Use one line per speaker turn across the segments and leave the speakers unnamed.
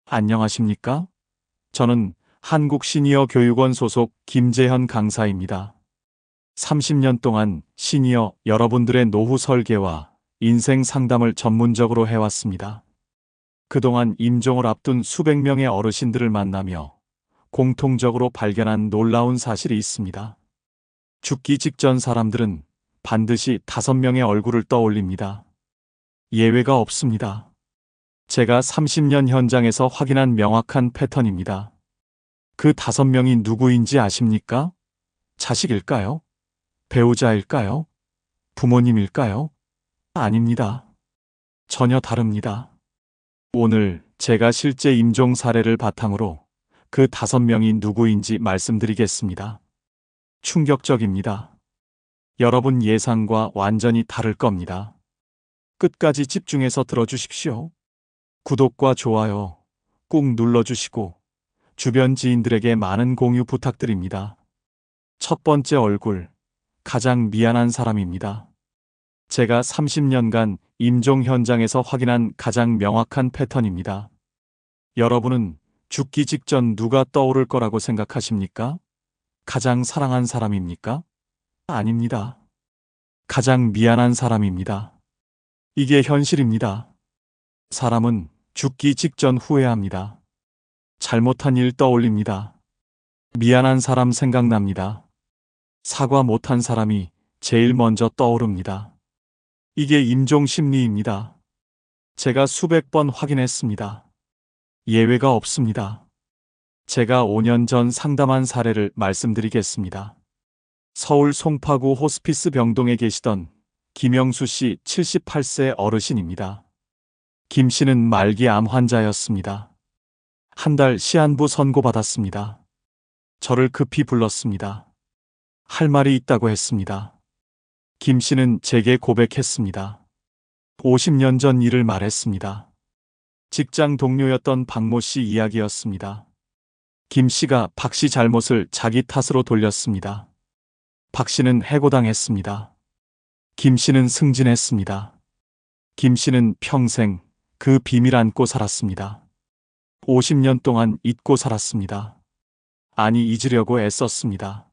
안녕하십니까? 저는 한국시니어교육원 소속 김재현 강사입니다. 30년 동안 시니어 여러분들의 노후 설계와 인생 상담을 전문적으로 해왔습니다. 그동안 임종을 앞둔 수백 명의 어르신들을 만나며 공통적으로 발견한 놀라운 사실이 있습니다. 죽기 직전 사람들은 반드시 5명의 얼굴을 떠올립니다. 예외가 없습니다. 제가 30년 현장에서 확인한 명확한 패턴입니다. 그 5명이 누구인지 아십니까? 자식일까요? 배우자일까요? 부모님일까요? 아닙니다. 전혀 다릅니다. 오늘 제가 실제 임종 사례를 바탕으로 그 5명이 누구인지 말씀드리겠습니다. 충격적입니다. 여러분 예상과 완전히 다를 겁니다. 끝까지 집중해서 들어주십시오. 구독과 좋아요 꾹 눌러주시고 주변 지인들에게 많은 공유 부탁드립니다. 첫 번째 얼굴, 가장 미안한 사람입니다. 제가 30년간 임종 현장에서 확인한 가장 명확한 패턴입니다. 여러분은 죽기 직전 누가 떠오를 거라고 생각하십니까? 가장 사랑한 사람입니까? 아닙니다. 가장 미안한 사람입니다. 이게 현실입니다. 사람은 죽기 직전 후회합니다. 잘못한 일 떠올립니다. 미안한 사람 생각납니다. 사과 못한 사람이 제일 먼저 떠오릅니다. 이게 임종 심리입니다. 제가 수백 번 확인했습니다. 예외가 없습니다. 제가 5년 전 상담한 사례를 말씀드리겠습니다. 서울 송파구 호스피스 병동에 계시던 김영수 씨 78세 어르신입니다. 김 씨는 말기 암 환자였습니다. 한 달 시한부 선고받았습니다. 저를 급히 불렀습니다. 할 말이 있다고 했습니다. 김 씨는 제게 고백했습니다. 50년 전 일을 말했습니다. 직장 동료였던 박모 씨 이야기였습니다. 김 씨가 박 씨 잘못을 자기 탓으로 돌렸습니다. 박 씨는 해고당했습니다. 김 씨는 승진했습니다. 김 씨는 평생 그 비밀 안고 살았습니다. 50년 동안 잊고 살았습니다. 아니, 잊으려고 애썼습니다.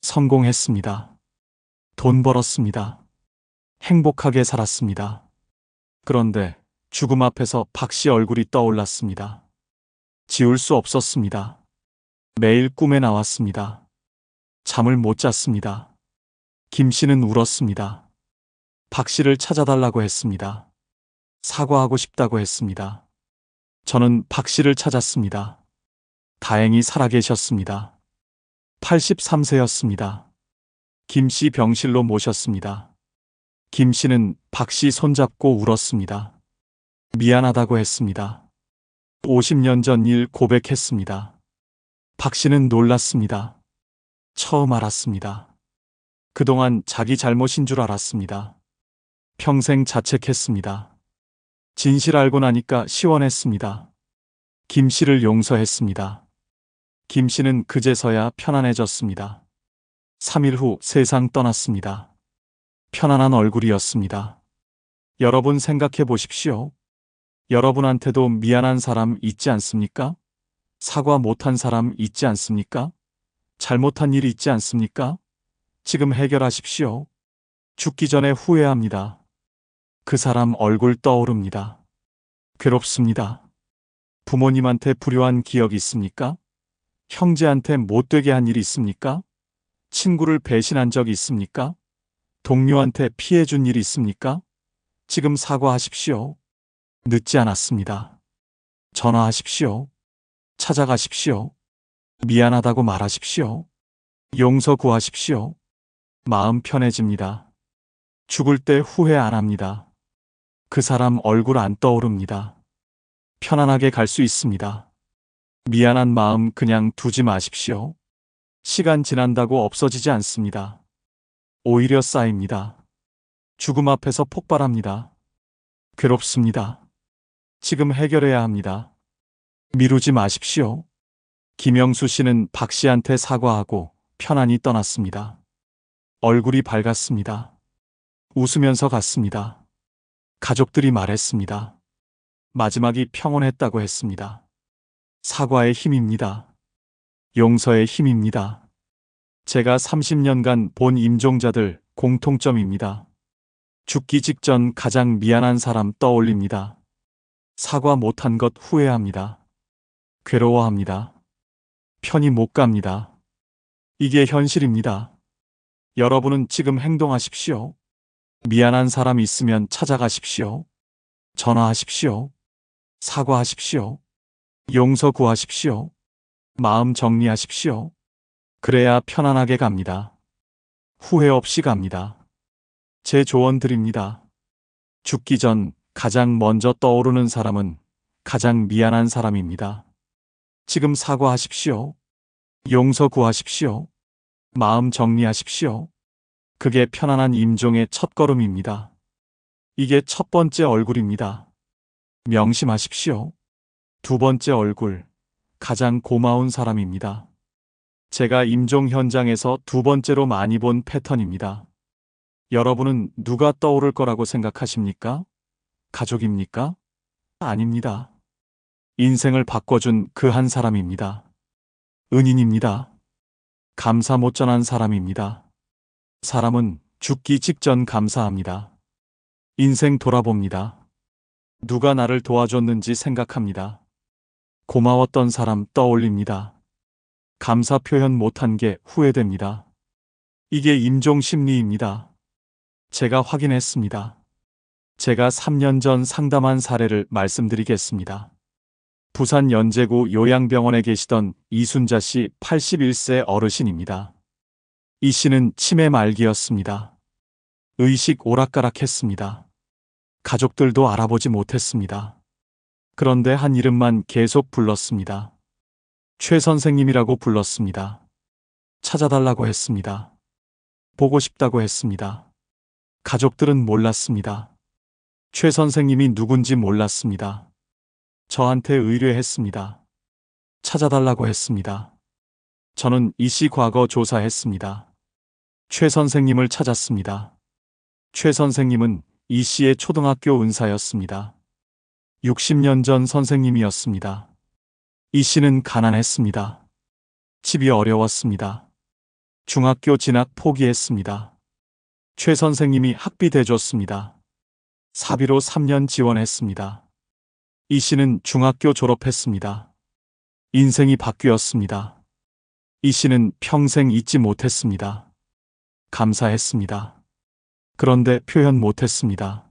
성공했습니다. 돈 벌었습니다. 행복하게 살았습니다. 그런데 죽음 앞에서 박 씨 얼굴이 떠올랐습니다. 지울 수 없었습니다. 매일 꿈에 나왔습니다. 잠을 못 잤습니다. 김 씨는 울었습니다. 박 씨를 찾아달라고 했습니다. 사과하고 싶다고 했습니다. 저는 박 씨를 찾았습니다. 다행히 살아계셨습니다. 83세였습니다. 김 씨 병실로 모셨습니다. 김 씨는 박 씨 손잡고 울었습니다. 미안하다고 했습니다. 50년 전 일 고백했습니다. 박 씨는 놀랐습니다. 처음 알았습니다. 그동안 자기 잘못인 줄 알았습니다. 평생 자책했습니다. 진실 알고 나니까 시원했습니다. 김 씨를 용서했습니다. 김 씨는 그제서야 편안해졌습니다. 3일 후 세상 떠났습니다. 편안한 얼굴이었습니다. 여러분 생각해 보십시오. 여러분한테도 미안한 사람 있지 않습니까? 사과 못한 사람 있지 않습니까? 잘못한 일 있지 않습니까? 지금 해결하십시오. 죽기 전에 후회합니다. 그 사람 얼굴 떠오릅니다. 괴롭습니다. 부모님한테 불효한 기억 있습니까? 형제한테 못되게 한 일 있습니까? 친구를 배신한 적 있습니까? 동료한테 피해준 일 있습니까? 지금 사과하십시오. 늦지 않았습니다. 전화하십시오. 찾아가십시오. 미안하다고 말하십시오. 용서 구하십시오. 마음 편해집니다. 죽을 때 후회 안 합니다. 그 사람 얼굴 안 떠오릅니다. 편안하게 갈 수 있습니다. 미안한 마음 그냥 두지 마십시오. 시간 지난다고 없어지지 않습니다. 오히려 쌓입니다. 죽음 앞에서 폭발합니다. 괴롭습니다. 지금 해결해야 합니다. 미루지 마십시오. 김영수 씨는 박 씨한테 사과하고 편안히 떠났습니다. 얼굴이 밝았습니다. 웃으면서 갔습니다. 가족들이 말했습니다. 마지막이 평온했다고 했습니다. 사과의 힘입니다. 용서의 힘입니다. 제가 30년간 본 임종자들 공통점입니다. 죽기 직전 가장 미안한 사람 떠올립니다. 사과 못한 것 후회합니다. 괴로워합니다. 편히 못 갑니다. 이게 현실입니다. 여러분은 지금 행동하십시오. 미안한 사람 있으면 찾아가십시오. 전화하십시오. 사과하십시오. 용서 구하십시오. 마음 정리하십시오. 그래야 편안하게 갑니다. 후회 없이 갑니다. 제 조언 드립니다. 죽기 전 가장 먼저 떠오르는 사람은 가장 미안한 사람입니다. 지금 사과하십시오. 용서 구하십시오. 마음 정리하십시오. 그게 편안한 임종의 첫걸음입니다. 이게 첫 번째 얼굴입니다. 명심하십시오. 두 번째 얼굴, 가장 고마운 사람입니다. 제가 임종 현장에서 두 번째로 많이 본 패턴입니다. 여러분은 누가 떠오를 거라고 생각하십니까? 가족입니까? 아닙니다. 인생을 바꿔준 그 한 사람입니다. 은인입니다. 감사 못 전한 사람입니다. 사람은 죽기 직전 감사합니다. 인생 돌아봅니다. 누가 나를 도와줬는지 생각합니다. 고마웠던 사람 떠올립니다. 감사 표현 못한 게 후회됩니다. 이게 임종 심리입니다. 제가 확인했습니다. 제가 3년 전 상담한 사례를 말씀드리겠습니다. 부산 연제구 요양병원에 계시던 이순자 씨 81세 어르신입니다. 이 씨는 치매 말기였습니다. 의식 오락가락했습니다. 가족들도 알아보지 못했습니다. 그런데 한 이름만 계속 불렀습니다. 최 선생님이라고 불렀습니다. 찾아달라고 했습니다. 보고 싶다고 했습니다. 가족들은 몰랐습니다. 최 선생님이 누군지 몰랐습니다. 저한테 의뢰했습니다. 찾아달라고 했습니다. 저는 이 씨 과거 조사했습니다. 최 선생님을 찾았습니다. 최 선생님은 이 씨의 초등학교 은사였습니다. 60년 전 선생님이었습니다. 이 씨는 가난했습니다. 집이 어려웠습니다. 중학교 진학 포기했습니다. 최 선생님이 학비 대줬습니다. 사비로 3년 지원했습니다. 이 씨는 중학교 졸업했습니다. 인생이 바뀌었습니다. 이 씨는 평생 잊지 못했습니다. 감사했습니다. 그런데 표현 못했습니다.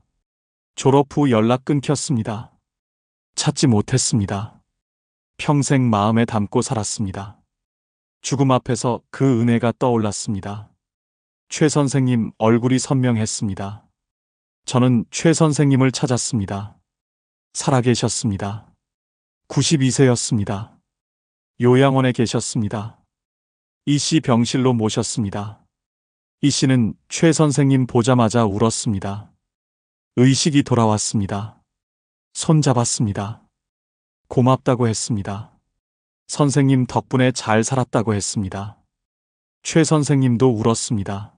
졸업 후 연락 끊겼습니다. 찾지 못했습니다. 평생 마음에 담고 살았습니다. 죽음 앞에서 그 은혜가 떠올랐습니다. 최 선생님 얼굴이 선명했습니다. 저는 최 선생님을 찾았습니다. 살아계셨습니다. 92세였습니다. 요양원에 계셨습니다. 이 씨 병실로 모셨습니다. 이 씨는 최 선생님 보자마자 울었습니다. 의식이 돌아왔습니다. 손 잡았습니다. 고맙다고 했습니다. 선생님 덕분에 잘 살았다고 했습니다. 최 선생님도 울었습니다.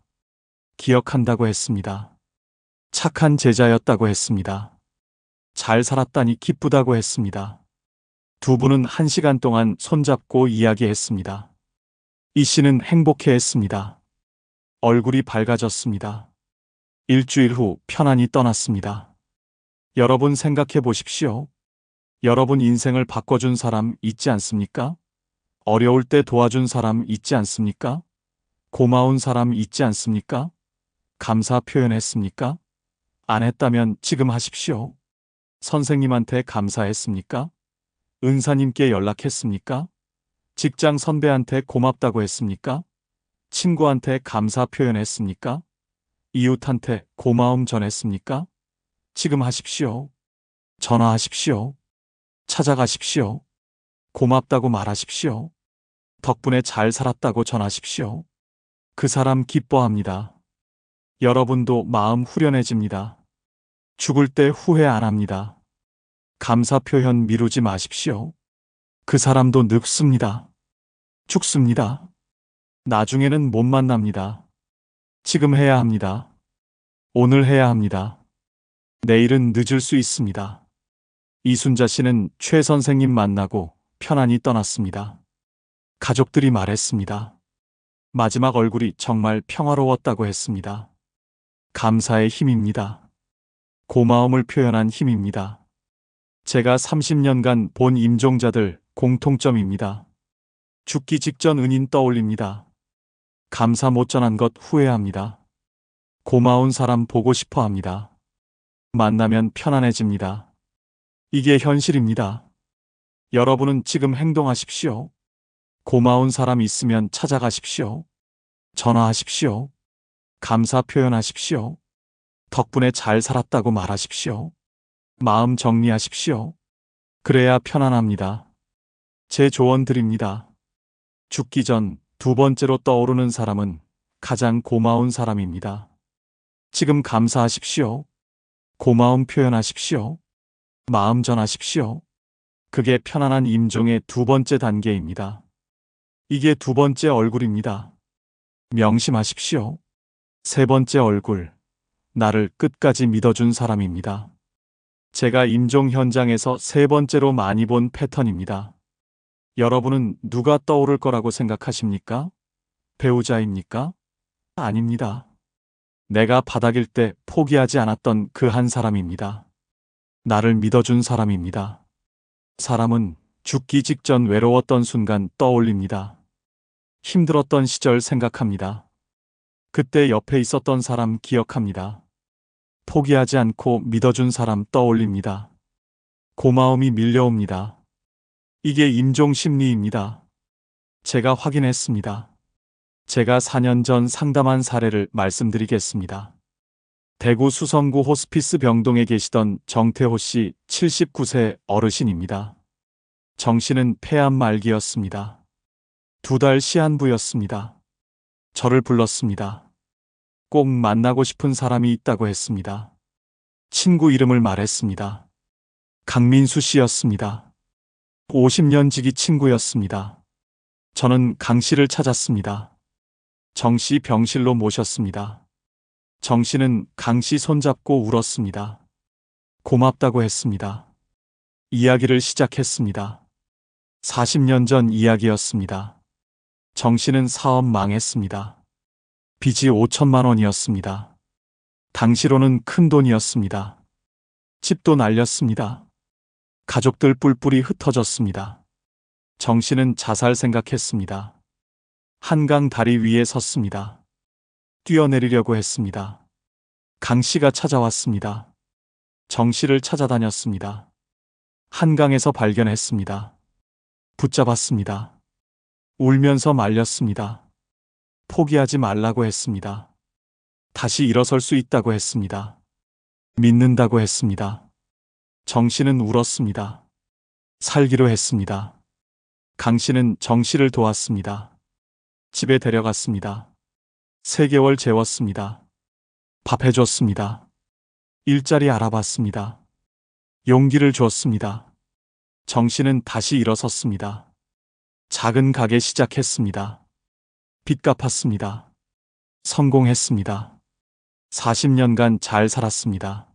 기억한다고 했습니다. 착한 제자였다고 했습니다. 잘 살았다니 기쁘다고 했습니다. 두 분은 1시간 동안 손잡고 이야기했습니다. 이 씨는 행복해했습니다. 얼굴이 밝아졌습니다. 일주일 후 편안히 떠났습니다. 여러분 생각해 보십시오. 여러분 인생을 바꿔준 사람 있지 않습니까? 어려울 때 도와준 사람 있지 않습니까? 고마운 사람 있지 않습니까? 감사 표현했습니까? 안 했다면 지금 하십시오. 선생님한테 감사했습니까? 은사님께 연락했습니까? 직장 선배한테 고맙다고 했습니까? 친구한테 감사 표현했습니까? 이웃한테 고마움 전했습니까? 지금 하십시오. 전화하십시오. 찾아가십시오. 고맙다고 말하십시오. 덕분에 잘 살았다고 전하십시오. 그 사람 기뻐합니다. 여러분도 마음 후련해집니다. 죽을 때 후회 안 합니다. 감사 표현 미루지 마십시오. 그 사람도 늙습니다. 죽습니다. 나중에는 못 만납니다. 지금 해야 합니다. 오늘 해야 합니다. 내일은 늦을 수 있습니다. 이순자 씨는 최 선생님 만나고 편안히 떠났습니다. 가족들이 말했습니다. 마지막 얼굴이 정말 평화로웠다고 했습니다. 감사의 힘입니다. 고마움을 표현한 힘입니다. 제가 30년간 본 임종자들 공통점입니다. 죽기 직전 은인 떠올립니다. 감사 못 전한 것 후회합니다. 고마운 사람 보고 싶어 합니다. 만나면 편안해집니다. 이게 현실입니다. 여러분은 지금 행동하십시오. 고마운 사람 있으면 찾아가십시오. 전화하십시오. 감사 표현하십시오. 덕분에 잘 살았다고 말하십시오. 마음 정리하십시오. 그래야 편안합니다. 제 조언 드립니다. 죽기 전 두 번째로 떠오르는 사람은 가장 고마운 사람입니다. 지금 감사하십시오. 고마움 표현하십시오. 마음 전하십시오. 그게 편안한 임종의 두 번째 단계입니다. 이게 두 번째 얼굴입니다. 명심하십시오. 세 번째 얼굴, 나를 끝까지 믿어준 사람입니다. 제가 임종 현장에서 세 번째로 많이 본 패턴입니다. 여러분은 누가 떠오를 거라고 생각하십니까? 배우자입니까? 아닙니다. 내가 바닥일 때 포기하지 않았던 그 한 사람입니다. 나를 믿어준 사람입니다. 사람은 죽기 직전 외로웠던 순간 떠올립니다. 힘들었던 시절 생각합니다. 그때 옆에 있었던 사람 기억합니다. 포기하지 않고 믿어준 사람 떠올립니다. 고마움이 밀려옵니다. 이게 임종 심리입니다. 제가 확인했습니다. 제가 4년 전 상담한 사례를 말씀드리겠습니다. 대구 수성구 호스피스 병동에 계시던 정태호 씨 79세 어르신입니다. 정 씨는 폐암 말기였습니다. 2달 시한부였습니다. 저를 불렀습니다. 꼭 만나고 싶은 사람이 있다고 했습니다. 친구 이름을 말했습니다. 강민수 씨였습니다. 50년 지기 친구였습니다. 저는 강 씨를 찾았습니다. 정 씨 병실로 모셨습니다. 정 씨는 강 씨 손잡고 울었습니다. 고맙다고 했습니다. 이야기를 시작했습니다. 40년 전 이야기였습니다. 정 씨는 사업 망했습니다. 빚이 5천만 원이었습니다. 당시로는 큰 돈이었습니다. 집도 날렸습니다. 가족들 뿔뿔이 흩어졌습니다. 정 씨는 자살 생각했습니다. 한강 다리 위에 섰습니다. 뛰어내리려고 했습니다. 강 씨가 찾아왔습니다. 정 씨를 찾아다녔습니다. 한강에서 발견했습니다. 붙잡았습니다. 울면서 말렸습니다. 포기하지 말라고 했습니다. 다시 일어설 수 있다고 했습니다. 믿는다고 했습니다. 정 씨는 울었습니다. 살기로 했습니다. 강 씨는 정 씨를 도왔습니다. 집에 데려갔습니다. 3개월 재웠습니다. 밥 해줬습니다. 일자리 알아봤습니다. 용기를 줬습니다. 정 씨는 다시 일어섰습니다. 작은 가게 시작했습니다. 빚 갚았습니다. 성공했습니다. 40년간 잘 살았습니다.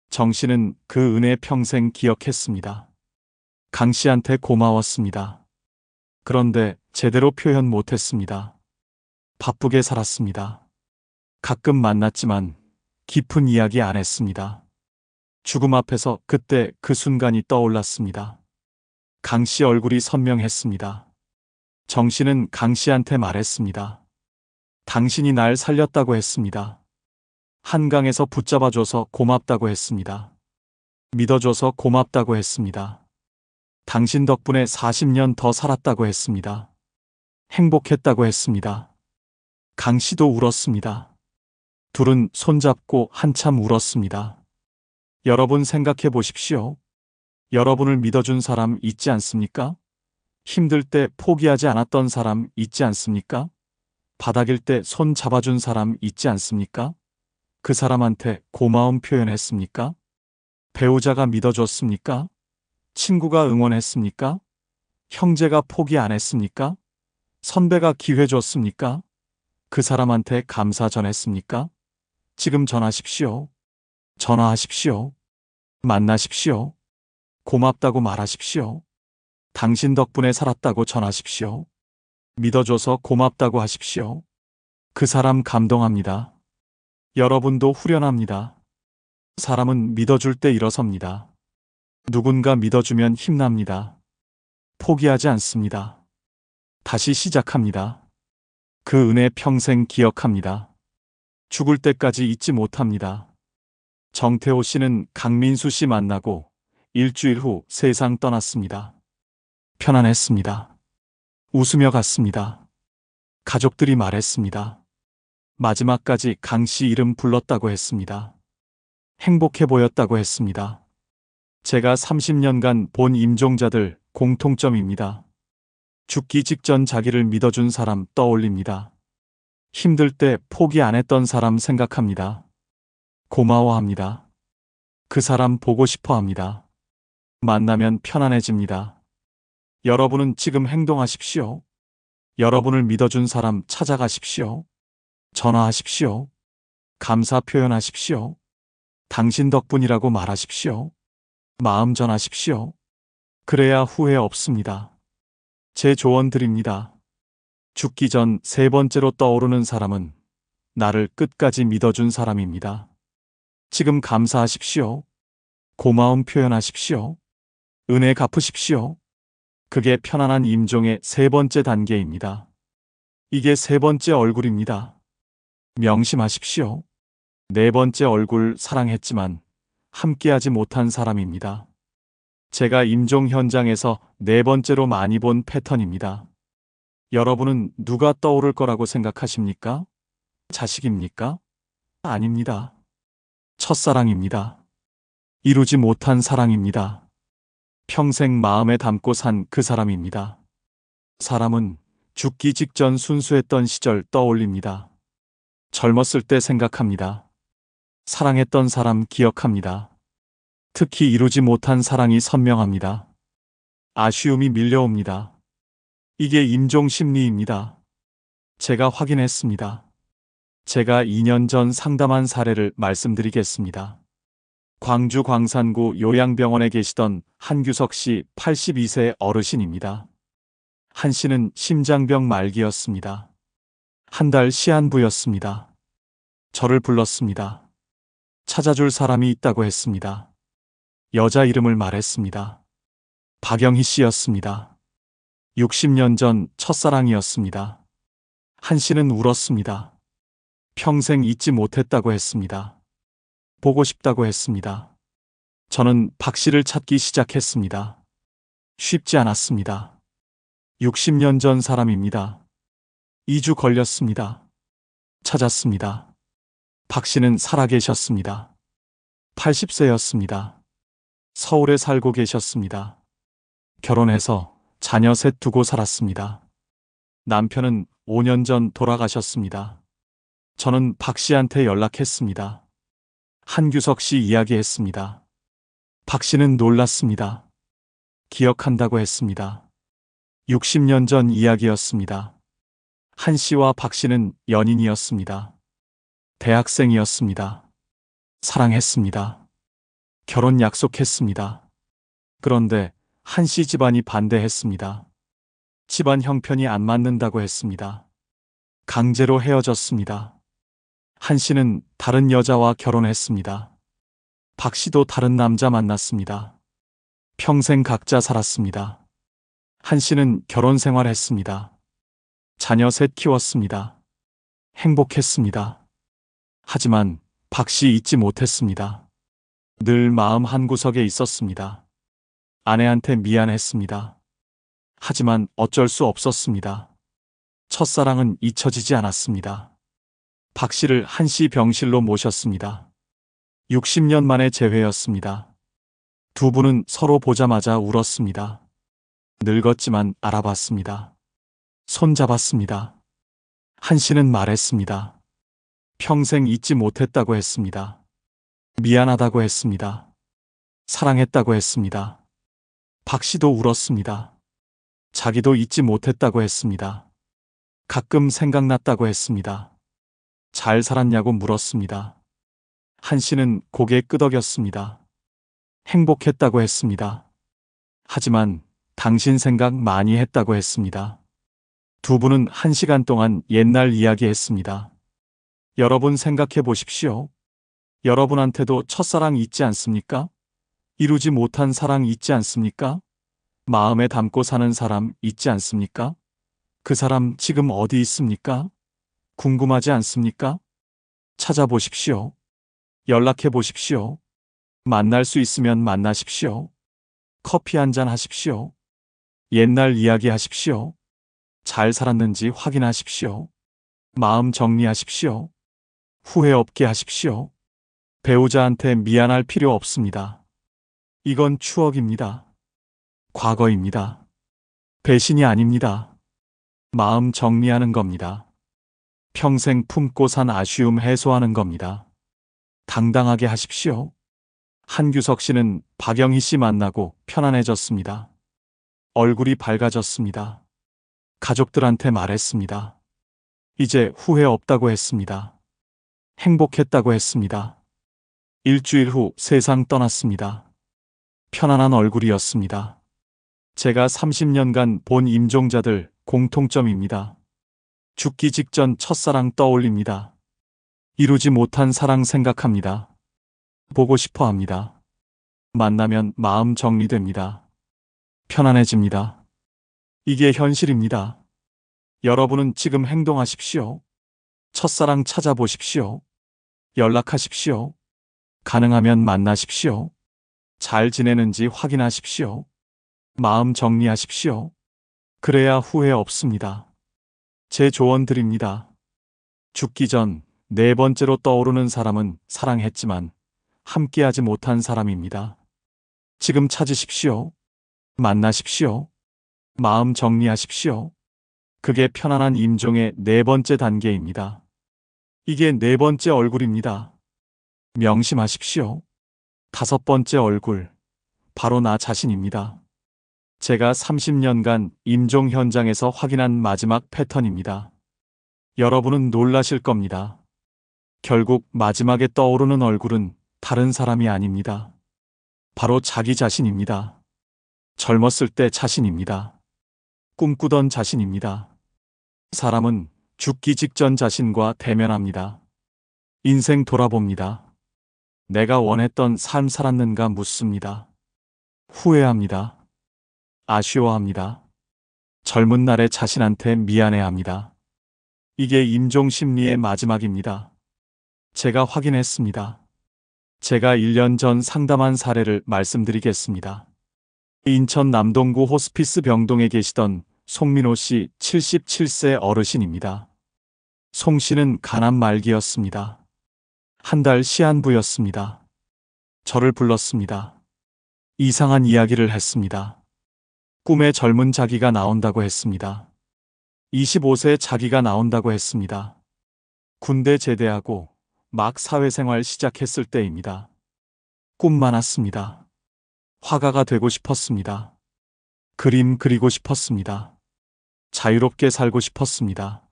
정 씨는 그 은혜 평생 기억했습니다. 강 씨한테 고마웠습니다. 그런데 제대로 표현 못했습니다. 바쁘게 살았습니다. 가끔 만났지만 깊은 이야기 안 했습니다. 죽음 앞에서 그때 그 순간이 떠올랐습니다. 강 씨 얼굴이 선명했습니다. 정 씨는 강 씨한테 말했습니다. 당신이 날 살렸다고 했습니다. 한강에서 붙잡아줘서 고맙다고 했습니다. 믿어줘서 고맙다고 했습니다. 당신 덕분에 40년 더 살았다고 했습니다. 행복했다고 했습니다. 강 씨도 울었습니다. 둘은 손잡고 한참 울었습니다. 여러분 생각해 보십시오. 여러분을 믿어준 사람 있지 않습니까? 힘들 때 포기하지 않았던 사람 있지 않습니까? 바닥일 때 손 잡아준 사람 있지 않습니까? 그 사람한테 고마움 표현했습니까? 배우자가 믿어줬습니까? 친구가 응원했습니까? 형제가 포기 안 했습니까? 선배가 기회 줬습니까? 그 사람한테 감사 전했습니까? 지금 전하십시오. 전화하십시오. 만나십시오. 고맙다고 말하십시오. 당신 덕분에 살았다고 전하십시오. 믿어줘서 고맙다고 하십시오. 그 사람 감동합니다. 여러분도 후련합니다. 사람은 믿어줄 때 일어섭니다. 누군가 믿어주면 힘납니다. 포기하지 않습니다. 다시 시작합니다. 그 은혜 평생 기억합니다. 죽을 때까지 잊지 못합니다. 정태호 씨는 강민수 씨 만나고 일주일 후 세상 떠났습니다. 편안했습니다. 웃으며 갔습니다. 가족들이 말했습니다. 마지막까지 강 씨 이름 불렀다고 했습니다. 행복해 보였다고 했습니다. 제가 30년간 본 임종자들 공통점입니다. 죽기 직전 자기를 믿어준 사람 떠올립니다. 힘들 때 포기 안 했던 사람 생각합니다. 고마워합니다. 그 사람 보고 싶어 합니다. 만나면 편안해집니다. 여러분은 지금 행동하십시오. 여러분을 믿어준 사람 찾아가십시오. 전화하십시오. 감사 표현하십시오. 당신 덕분이라고 말하십시오. 마음 전하십시오. 그래야 후회 없습니다. 제 조언 드립니다. 죽기 전 세 번째로 떠오르는 사람은 나를 끝까지 믿어준 사람입니다. 지금 감사하십시오. 고마움 표현하십시오. 은혜 갚으십시오. 그게 편안한 임종의 세 번째 단계입니다. 이게 세 번째 얼굴입니다. 명심하십시오. 네 번째 얼굴 사랑했지만 함께하지 못한 사람입니다. 제가 임종 현장에서 네 번째로 많이 본 패턴입니다. 여러분은 누가 떠오를 거라고 생각하십니까? 자식입니까? 아닙니다. 첫사랑입니다. 이루지 못한 사랑입니다. 평생 마음에 담고 산 그 사람입니다. 사람은 죽기 직전 순수했던 시절 떠올립니다. 젊었을 때 생각합니다. 사랑했던 사람 기억합니다. 특히 이루지 못한 사랑이 선명합니다. 아쉬움이 밀려옵니다. 이게 임종 심리입니다. 제가 확인했습니다. 제가 2년 전 상담한 사례를 말씀드리겠습니다. 광주 광산구 요양병원에 계시던 한규석 씨 82세 어르신입니다. 한 씨는 심장병 말기였습니다. 한 달 시한부였습니다. 저를 불렀습니다. 찾아줄 사람이 있다고 했습니다. 여자 이름을 말했습니다. 박영희 씨였습니다. 60년 전 첫사랑이었습니다. 한 씨는 울었습니다. 평생 잊지 못했다고 했습니다. 보고 싶다고 했습니다. 저는 박 씨를 찾기 시작했습니다. 쉽지 않았습니다. 60년 전 사람입니다. 2주 걸렸습니다. 찾았습니다. 박 씨는 살아계셨습니다. 80세였습니다. 서울에 살고 계셨습니다. 결혼해서 자녀 셋 두고 살았습니다. 남편은 5년 전 돌아가셨습니다. 저는 박 씨한테 연락했습니다. 한규석 씨 이야기했습니다. 박 씨는 놀랐습니다. 기억한다고 했습니다. 60년 전 이야기였습니다. 한 씨와 박 씨는 연인이었습니다. 대학생이었습니다. 사랑했습니다. 결혼 약속했습니다. 그런데 한 씨 집안이 반대했습니다. 집안 형편이 안 맞는다고 했습니다. 강제로 헤어졌습니다. 한 씨는 다른 여자와 결혼했습니다. 박 씨도 다른 남자 만났습니다. 평생 각자 살았습니다. 한 씨는 결혼 생활했습니다. 자녀 셋 키웠습니다. 행복했습니다. 하지만 박 씨 잊지 못했습니다. 늘 마음 한구석에 있었습니다. 아내한테 미안했습니다. 하지만 어쩔 수 없었습니다. 첫사랑은 잊혀지지 않았습니다. 박 씨를 한 씨 병실로 모셨습니다. 60년 만에 재회였습니다. 두 분은 서로 보자마자 울었습니다. 늙었지만 알아봤습니다. 손잡았습니다. 한 씨는 말했습니다. 평생 잊지 못했다고 했습니다. 미안하다고 했습니다. 사랑했다고 했습니다. 박 씨도 울었습니다. 자기도 잊지 못했다고 했습니다. 가끔 생각났다고 했습니다. 잘 살았냐고 물었습니다. 한 씨는 고개 끄덕였습니다. 행복했다고 했습니다. 하지만 당신 생각 많이 했다고 했습니다. 두 분은 1시간 동안 옛날 이야기 했습니다. 여러분 생각해 보십시오. 여러분한테도 첫사랑 있지 않습니까? 이루지 못한 사랑 있지 않습니까? 마음에 담고 사는 사람 있지 않습니까? 그 사람 지금 어디 있습니까? 궁금하지 않습니까? 찾아보십시오. 연락해 보십시오. 만날 수 있으면 만나십시오. 커피 한잔 하십시오. 옛날 이야기 하십시오. 잘 살았는지 확인하십시오. 마음 정리하십시오. 후회 없게 하십시오. 배우자한테 미안할 필요 없습니다. 이건 추억입니다. 과거입니다. 배신이 아닙니다. 마음 정리하는 겁니다. 평생 품고 산 아쉬움 해소하는 겁니다. 당당하게 하십시오. 한규석 씨는 박영희 씨 만나고 편안해졌습니다. 얼굴이 밝아졌습니다. 가족들한테 말했습니다. 이제 후회 없다고 했습니다. 행복했다고 했습니다. 일주일 후 세상 떠났습니다. 편안한 얼굴이었습니다. 제가 30년간 본 임종자들 공통점입니다. 죽기 직전 첫사랑 떠올립니다. 이루지 못한 사랑 생각합니다. 보고 싶어 합니다. 만나면 마음 정리됩니다. 편안해집니다. 이게 현실입니다. 여러분은 지금 행동하십시오. 첫사랑 찾아보십시오. 연락하십시오. 가능하면 만나십시오. 잘 지내는지 확인하십시오. 마음 정리하십시오. 그래야 후회 없습니다. 제 조언 드립니다. 죽기 전 네 번째로 떠오르는 사람은 사랑했지만 함께하지 못한 사람입니다. 지금 찾으십시오. 만나십시오. 마음 정리하십시오. 그게 편안한 임종의 네 번째 단계입니다. 이게 네 번째 얼굴입니다. 명심하십시오. 다섯 번째 얼굴, 바로 나 자신입니다. 제가 30년간 임종 현장에서 확인한 마지막 패턴입니다. 여러분은 놀라실 겁니다. 결국 마지막에 떠오르는 얼굴은 다른 사람이 아닙니다. 바로 자기 자신입니다. 젊었을 때 자신입니다. 꿈꾸던 자신입니다. 사람은 죽기 직전 자신과 대면합니다. 인생 돌아봅니다. 내가 원했던 삶 살았는가 묻습니다. 후회합니다. 아쉬워합니다. 젊은 날의 자신한테 미안해합니다. 이게 임종 심리의 마지막입니다. 제가 확인했습니다. 제가 1년 전 상담한 사례를 말씀드리겠습니다. 인천 남동구 호스피스 병동에 계시던 송민호 씨 77세 어르신입니다. 송 씨는 간암 말기였습니다. 한 달 시한부였습니다. 저를 불렀습니다. 이상한 이야기를 했습니다. 꿈에 젊은 자기가 나온다고 했습니다. 25세 자기가 나온다고 했습니다. 군대 제대하고 막 사회생활 시작했을 때입니다. 꿈 많았습니다. 화가가 되고 싶었습니다. 그림 그리고 싶었습니다. 자유롭게 살고 싶었습니다.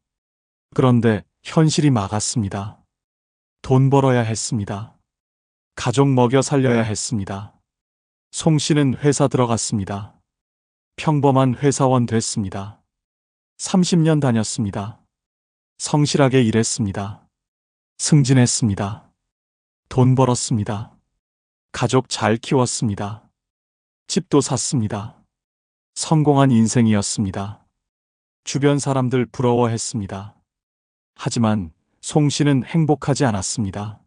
그런데 현실이 막았습니다. 돈 벌어야 했습니다. 가족 먹여 살려야 했습니다. 송 씨는 회사 들어갔습니다. 평범한 회사원 됐습니다. 30년 다녔습니다. 성실하게 일했습니다. 승진했습니다. 돈 벌었습니다. 가족 잘 키웠습니다. 집도 샀습니다. 성공한 인생이었습니다. 주변 사람들 부러워했습니다. 하지만 송 씨는 행복하지 않았습니다.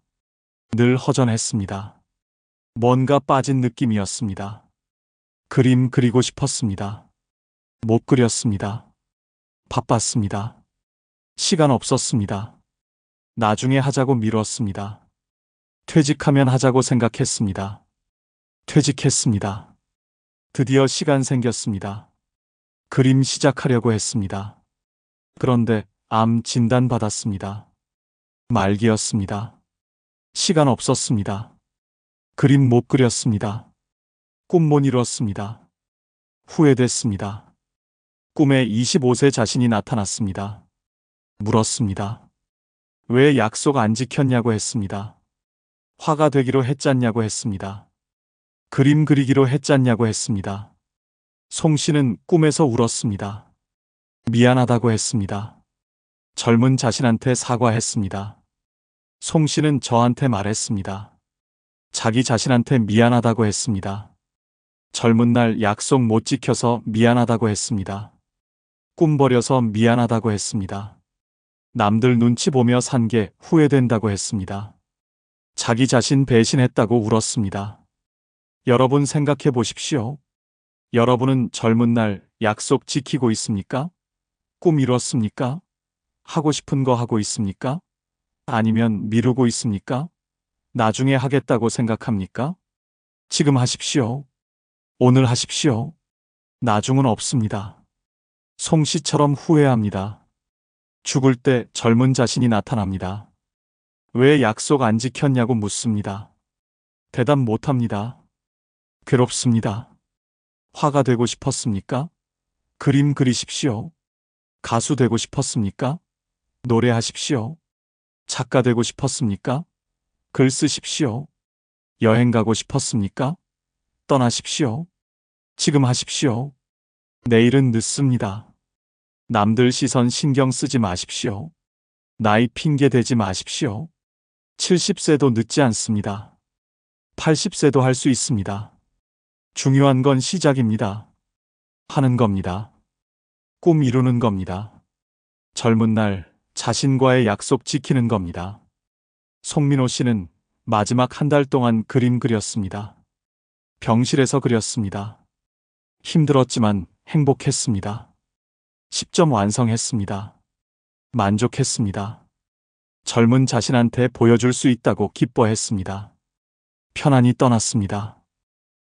늘 허전했습니다. 뭔가 빠진 느낌이었습니다. 그림 그리고 싶었습니다. 못 그렸습니다. 바빴습니다. 시간 없었습니다. 나중에 하자고 미뤘습니다. 퇴직하면 하자고 생각했습니다. 퇴직했습니다. 드디어 시간 생겼습니다. 그림 시작하려고 했습니다. 그런데 암 진단 받았습니다. 말기였습니다. 시간 없었습니다. 그림 못 그렸습니다. 꿈 못 이뤘습니다. 후회됐습니다. 꿈에 25세 자신이 나타났습니다. 물었습니다. 왜 약속 안 지켰냐고 했습니다. 화가 되기로 했잖냐고 했습니다. 그림 그리기로 했잖냐고 했습니다. 송 씨는 꿈에서 울었습니다. 미안하다고 했습니다. 젊은 자신한테 사과했습니다. 송 씨는 저한테 말했습니다. 자기 자신한테 미안하다고 했습니다. 젊은 날 약속 못 지켜서 미안하다고 했습니다. 꿈 버려서 미안하다고 했습니다. 남들 눈치 보며 산 게 후회된다고 했습니다. 자기 자신 배신했다고 울었습니다. 여러분 생각해 보십시오. 여러분은 젊은 날 약속 지키고 있습니까? 꿈 이뤘습니까? 하고 싶은 거 하고 있습니까? 아니면 미루고 있습니까? 나중에 하겠다고 생각합니까? 지금 하십시오. 오늘 하십시오. 나중은 없습니다. 송 씨처럼 후회합니다. 죽을 때 젊은 자신이 나타납니다. 왜 약속 안 지켰냐고 묻습니다. 대답 못 합니다. 괴롭습니다. 화가 되고 싶었습니까? 그림 그리십시오. 가수 되고 싶었습니까? 노래하십시오. 작가 되고 싶었습니까? 글 쓰십시오. 여행 가고 싶었습니까? 떠나십시오. 지금 하십시오. 내일은 늦습니다. 남들 시선 신경 쓰지 마십시오. 나이 핑계 대지 마십시오. 70세도 늦지 않습니다. 80세도 할 수 있습니다. 중요한 건 시작입니다. 하는 겁니다. 꿈 이루는 겁니다. 젊은 날 자신과의 약속 지키는 겁니다. 송민호 씨는 마지막 한 달 동안 그림 그렸습니다. 병실에서 그렸습니다. 힘들었지만 행복했습니다. 10점 완성했습니다. 만족했습니다. 젊은 자신한테 보여줄 수 있다고 기뻐했습니다. 편안히 떠났습니다.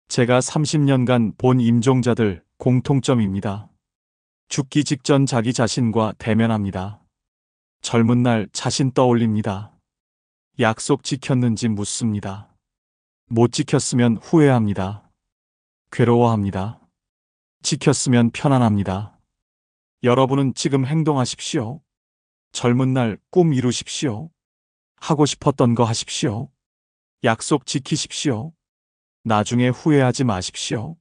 제가 30년간 본 임종자들 공통점입니다. 죽기 직전 자기 자신과 대면합니다. 젊은 날 자신 떠올립니다. 약속 지켰는지 묻습니다. 못 지켰으면 후회합니다. 괴로워합니다. 지켰으면 편안합니다. 여러분은 지금 행동하십시오. 젊은 날 꿈 이루십시오. 하고 싶었던 거 하십시오. 약속 지키십시오. 나중에 후회하지 마십시오.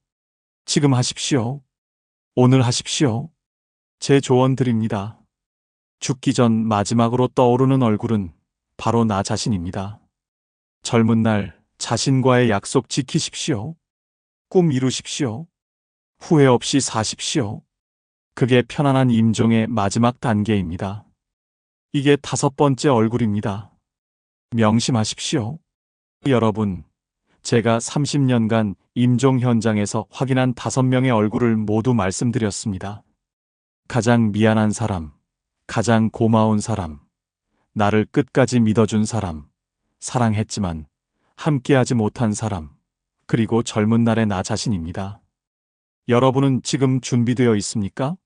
지금 하십시오. 오늘 하십시오. 제 조언 드립니다. 죽기 전 마지막으로 떠오르는 얼굴은 바로 나 자신입니다. 젊은 날 자신과의 약속 지키십시오. 꿈 이루십시오. 후회 없이 사십시오. 그게 편안한 임종의 마지막 단계입니다. 이게 5번째 얼굴입니다. 명심하십시오. 여러분, 제가 30년간 임종 현장에서 확인한 5명의 얼굴을 모두 말씀드렸습니다. 가장 미안한 사람, 가장 고마운 사람, 나를 끝까지 믿어준 사람, 사랑했지만 함께하지 못한 사람, 그리고 젊은 날의 나 자신입니다. 여러분은 지금 준비되어 있습니까?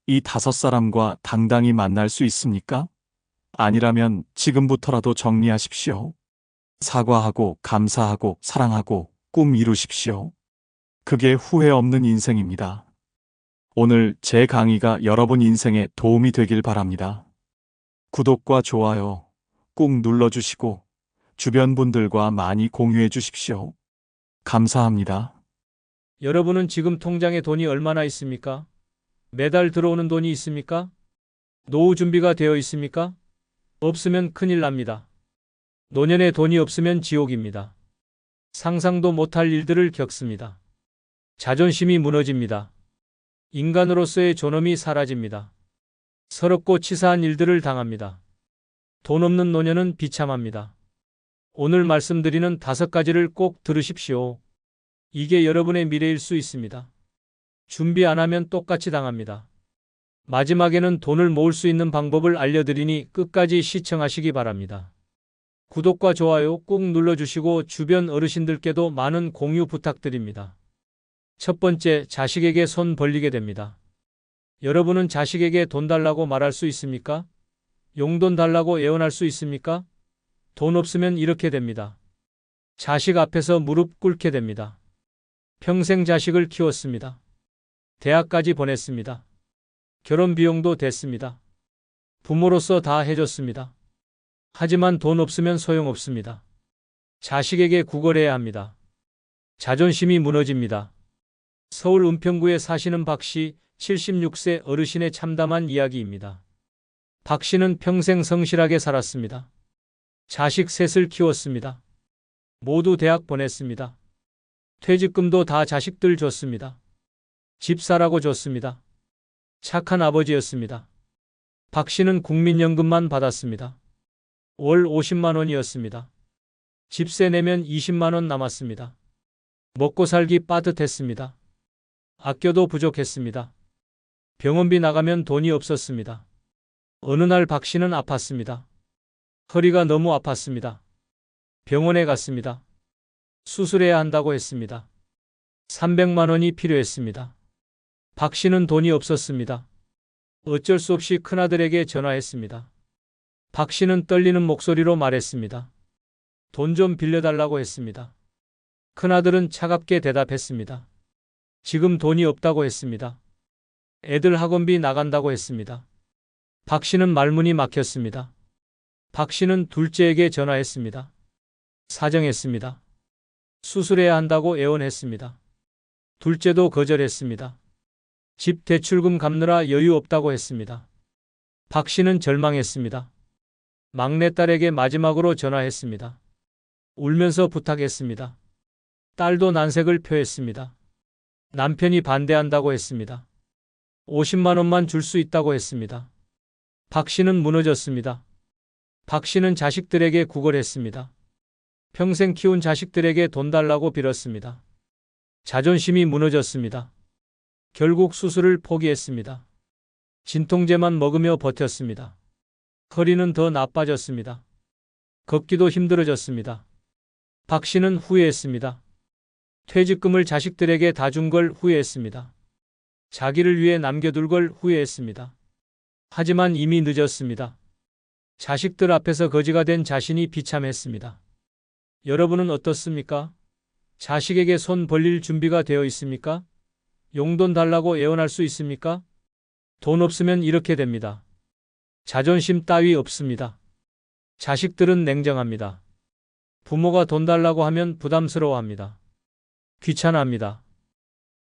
이 5사람과 당당히 만날 수 있습니까? 아니라면 지금부터라도 정리하십시오. 사과하고 감사하고 사랑하고 꿈 이루십시오. 그게 후회 없는 인생입니다. 오늘 제 강의가 여러분 인생에 도움이 되길 바랍니다. 구독과 좋아요 꾹 눌러주시고 주변 분들과 많이 공유해 주십시오. 감사합니다.
여러분은 지금 통장에 돈이 얼마나 있습니까? 매달 들어오는 돈이 있습니까? 노후 준비가 되어 있습니까? 없으면 큰일 납니다. 노년에 돈이 없으면 지옥입니다. 상상도 못할 일들을 겪습니다. 자존심이 무너집니다. 인간으로서의 존엄이 사라집니다. 서럽고 치사한 일들을 당합니다. 돈 없는 노년은 비참합니다. 오늘 말씀드리는 5가지를 꼭 들으십시오. 이게 여러분의 미래일 수 있습니다. 준비 안 하면 똑같이 당합니다. 마지막에는 돈을 모을 수 있는 방법을 알려드리니 끝까지 시청하시기 바랍니다. 구독과 좋아요 꾹 눌러주시고 주변 어르신들께도 많은 공유 부탁드립니다. 첫 번째, 자식에게 손 벌리게 됩니다. 여러분은 자식에게 돈 달라고 말할 수 있습니까? 용돈 달라고 애원할 수 있습니까? 돈 없으면 이렇게 됩니다. 자식 앞에서 무릎 꿇게 됩니다. 평생 자식을 키웠습니다. 대학까지 보냈습니다. 결혼 비용도 댔습니다. 부모로서 다 해줬습니다. 하지만 돈 없으면 소용없습니다. 자식에게 구걸해야 합니다. 자존심이 무너집니다. 서울 은평구에 사시는 박 씨 76세 어르신의 참담한 이야기입니다. 박 씨는 평생 성실하게 살았습니다. 자식 셋을 키웠습니다. 모두 대학 보냈습니다. 퇴직금도 다 자식들 줬습니다. 집 사라고 줬습니다. 착한 아버지였습니다. 박 씨는 국민연금만 받았습니다. 월 50만 원이었습니다. 집세 내면 20만 원 남았습니다. 먹고 살기 빠듯했습니다. 아껴도 부족했습니다. 병원비 나가면 돈이 없었습니다. 어느 날 박 씨는 아팠습니다. 허리가 너무 아팠습니다. 병원에 갔습니다. 수술해야 한다고 했습니다. 300만 원이 필요했습니다. 박 씨는 돈이 없었습니다. 어쩔 수 없이 큰아들에게 전화했습니다. 박 씨는 떨리는 목소리로 말했습니다. 돈 좀 빌려달라고 했습니다. 큰아들은 차갑게 대답했습니다. 지금 돈이 없다고 했습니다. 애들 학원비 나간다고 했습니다. 박 씨는 말문이 막혔습니다. 박 씨는 둘째에게 전화했습니다. 사정했습니다. 수술해야 한다고 애원했습니다. 둘째도 거절했습니다. 집 대출금 갚느라 여유 없다고 했습니다. 박 씨는 절망했습니다. 막내딸에게 마지막으로 전화했습니다. 울면서 부탁했습니다. 딸도 난색을 표했습니다. 남편이 반대한다고 했습니다. 50만 원만 줄 수 있다고 했습니다. 박 씨는 무너졌습니다. 박 씨는 자식들에게 구걸했습니다. 평생 키운 자식들에게 돈 달라고 빌었습니다. 자존심이 무너졌습니다. 결국 수술을 포기했습니다. 진통제만 먹으며 버텼습니다. 허리는 더 나빠졌습니다. 걷기도 힘들어졌습니다. 박 씨는 후회했습니다. 퇴직금을 자식들에게 다 준 걸 후회했습니다. 자기를 위해 남겨둘 걸 후회했습니다. 하지만 이미 늦었습니다. 자식들 앞에서 거지가 된 자신이 비참했습니다. 여러분은 어떻습니까? 자식에게 손 벌릴 준비가 되어 있습니까? 용돈 달라고 애원할 수 있습니까? 돈 없으면 이렇게 됩니다. 자존심 따위 없습니다. 자식들은 냉정합니다. 부모가 돈 달라고 하면 부담스러워합니다. 귀찮아합니다.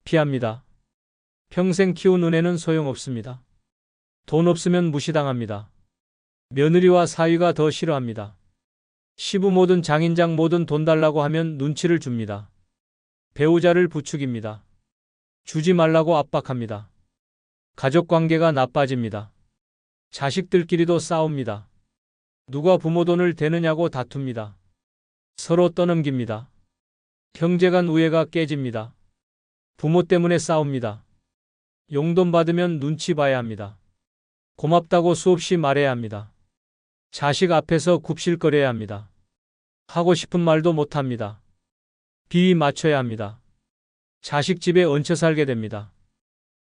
피합니다. 평생 키운 은혜는 소용없습니다. 돈 없으면 무시당합니다. 며느리와 사위가 더 싫어합니다. 시부모든 장인장 뭐든 돈 달라고 하면 눈치를 줍니다. 배우자를 부추깁니다. 주지 말라고 압박합니다. 가족관계가 나빠집니다. 자식들끼리도 싸웁니다. 누가 부모 돈을 대느냐고 다툽니다. 서로 떠넘깁니다. 형제간 우애가 깨집니다. 부모 때문에 싸웁니다. 용돈 받으면 눈치 봐야 합니다. 고맙다고 수없이 말해야 합니다. 자식 앞에서 굽실거려야 합니다. 하고 싶은 말도 못합니다. 비위 맞춰야 합니다. 자식 집에 얹혀 살게 됩니다.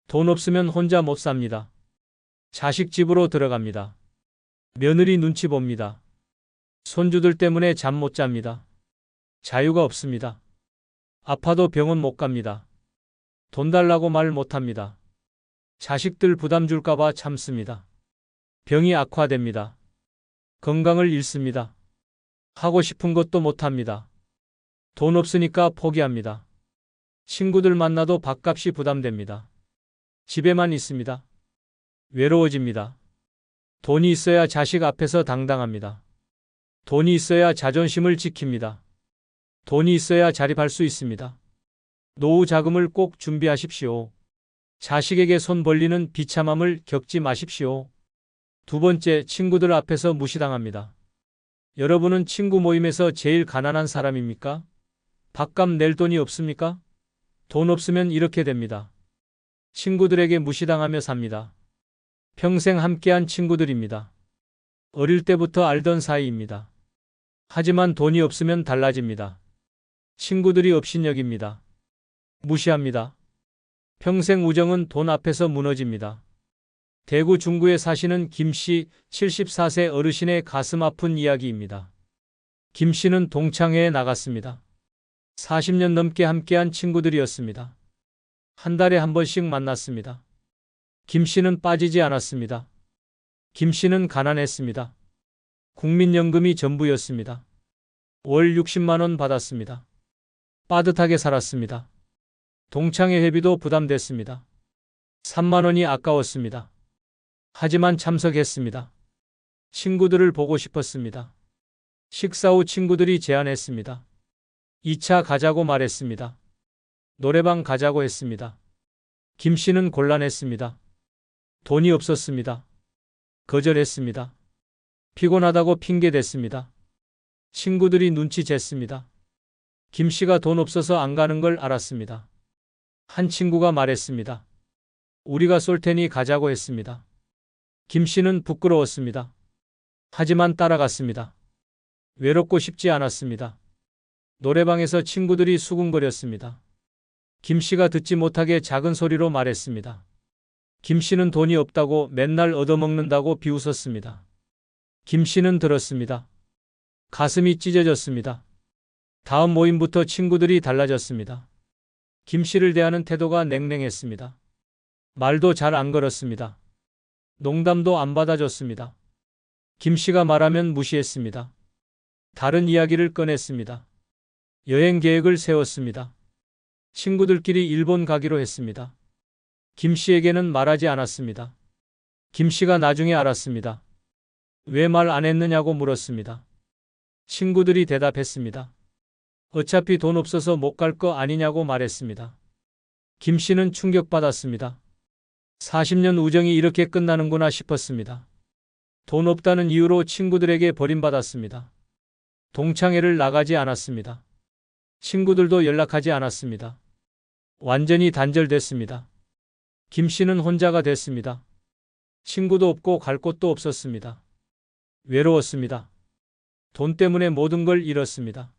돈 없으면 혼자 못 삽니다. 자식 집으로 들어갑니다. 며느리 눈치 봅니다. 손주들 때문에 잠 못 잡니다. 자유가 없습니다. 아파도 병원 못 갑니다. 돈 달라고 말 못합니다. 자식들 부담 줄까봐 참습니다. 병이 악화됩니다. 건강을 잃습니다. 하고 싶은 것도 못합니다. 돈 없으니까 포기합니다. 친구들 만나도 밥값이 부담됩니다. 집에만 있습니다. 외로워집니다. 돈이 있어야 자식 앞에서 당당합니다. 돈이 있어야 자존심을 지킵니다. 돈이 있어야 자립할 수 있습니다. 노후 자금을 꼭 준비하십시오. 자식에게 손 벌리는 비참함을 겪지 마십시오. 두 번째, 친구들 앞에서 무시당합니다. 여러분은 친구 모임에서 제일 가난한 사람입니까? 밥값 낼 돈이 없습니까? 돈 없으면 이렇게 됩니다. 친구들에게 무시당하며 삽니다. 평생 함께한 친구들입니다. 어릴 때부터 알던 사이입니다. 하지만 돈이 없으면 달라집니다. 친구들이 업신여깁니다. 무시합니다. 평생 우정은 돈 앞에서 무너집니다. 대구 중구에 사시는 김 씨 74세 어르신의 가슴 아픈 이야기입니다. 김 씨는 동창회에 나갔습니다. 40년 넘게 함께한 친구들이었습니다. 한 달에 한 번씩 만났습니다. 김 씨는 빠지지 않았습니다. 김 씨는 가난했습니다. 국민연금이 전부였습니다. 월 60만 원 받았습니다. 빠듯하게 살았습니다. 동창회 회비도 부담됐습니다. 3만 원이 아까웠습니다. 하지만 참석했습니다. 친구들을 보고 싶었습니다. 식사 후 친구들이 제안했습니다. 2차 가자고 말했습니다. 노래방 가자고 했습니다. 김 씨는 곤란했습니다. 돈이 없었습니다. 거절했습니다. 피곤하다고 핑계댔습니다. 친구들이 눈치챘습니다. 김 씨가 돈 없어서 안 가는 걸 알았습니다. 한 친구가 말했습니다. 우리가 쏠 테니 가자고 했습니다. 김 씨는 부끄러웠습니다. 하지만 따라갔습니다. 외롭고 싶지 않았습니다. 노래방에서 친구들이 수군거렸습니다. 김 씨가 듣지 못하게 작은 소리로 말했습니다. 김 씨는 돈이 없다고 맨날 얻어먹는다고 비웃었습니다. 김 씨는 들었습니다. 가슴이 찢어졌습니다. 다음 모임부터 친구들이 달라졌습니다. 김 씨를 대하는 태도가 냉랭했습니다. 말도 잘 안 걸었습니다. 농담도 안 받아줬습니다. 김 씨가 말하면 무시했습니다. 다른 이야기를 꺼냈습니다. 여행 계획을 세웠습니다. 친구들끼리 일본 가기로 했습니다. 김 씨에게는 말하지 않았습니다. 김 씨가 나중에 알았습니다. 왜 말 안 했느냐고 물었습니다. 친구들이 대답했습니다. 어차피 돈 없어서 못 갈 거 아니냐고 말했습니다. 김 씨는 충격받았습니다. 40년 우정이 이렇게 끝나는구나 싶었습니다. 돈 없다는 이유로 친구들에게 버림받았습니다. 동창회를 나가지 않았습니다. 친구들도 연락하지 않았습니다. 완전히 단절됐습니다. 김 씨는 혼자가 됐습니다. 친구도 없고 갈 곳도 없었습니다. 외로웠습니다. 돈 때문에 모든 걸 잃었습니다.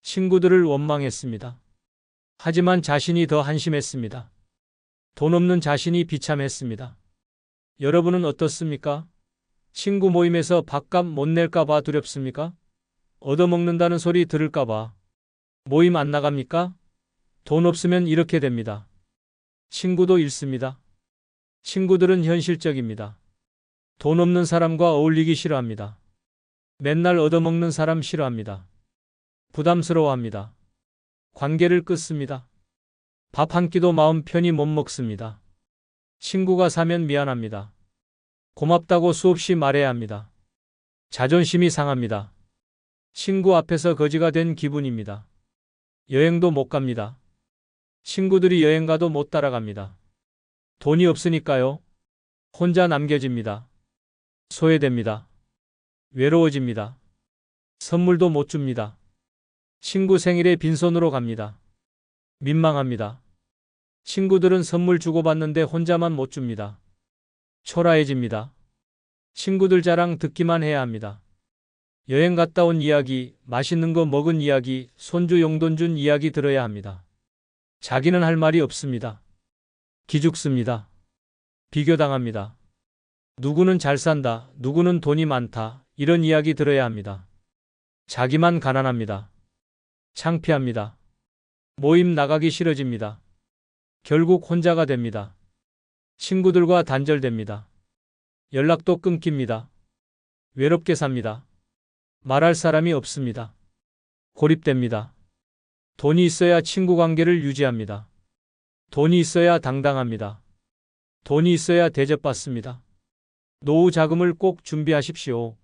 친구들을 원망했습니다. 하지만 자신이 더 한심했습니다. 돈 없는 자신이 비참했습니다. 여러분은 어떻습니까? 친구 모임에서 밥값 못 낼까봐 두렵습니까? 얻어먹는다는 소리 들을까봐 모임 안 나갑니까? 돈 없으면 이렇게 됩니다. 친구도 잃습니다. 친구들은 현실적입니다. 돈 없는 사람과 어울리기 싫어합니다. 맨날 얻어먹는 사람 싫어합니다. 부담스러워합니다. 관계를 끊습니다. 밥 한 끼도 마음 편히 못 먹습니다. 친구가 사면 미안합니다. 고맙다고 수없이 말해야 합니다. 자존심이 상합니다. 친구 앞에서 거지가 된 기분입니다. 여행도 못 갑니다. 친구들이 여행 가도 못 따라갑니다. 돈이 없으니까요. 혼자 남겨집니다. 소외됩니다. 외로워집니다. 선물도 못 줍니다. 친구 생일에 빈손으로 갑니다. 민망합니다. 친구들은 선물 주고받는데 혼자만 못 줍니다. 초라해집니다. 친구들 자랑 듣기만 해야 합니다. 여행 갔다 온 이야기, 맛있는 거 먹은 이야기, 손주 용돈 준 이야기 들어야 합니다. 자기는 할 말이 없습니다. 기죽습니다. 비교당합니다. 누구는 잘 산다, 누구는 돈이 많다, 이런 이야기 들어야 합니다. 자기만 가난합니다. 창피합니다. 모임 나가기 싫어집니다. 결국 혼자가 됩니다. 친구들과 단절됩니다. 연락도 끊깁니다. 외롭게 삽니다. 말할 사람이 없습니다. 고립됩니다. 돈이 있어야 친구 관계를 유지합니다. 돈이 있어야 당당합니다. 돈이 있어야 대접받습니다. 노후 자금을 꼭 준비하십시오.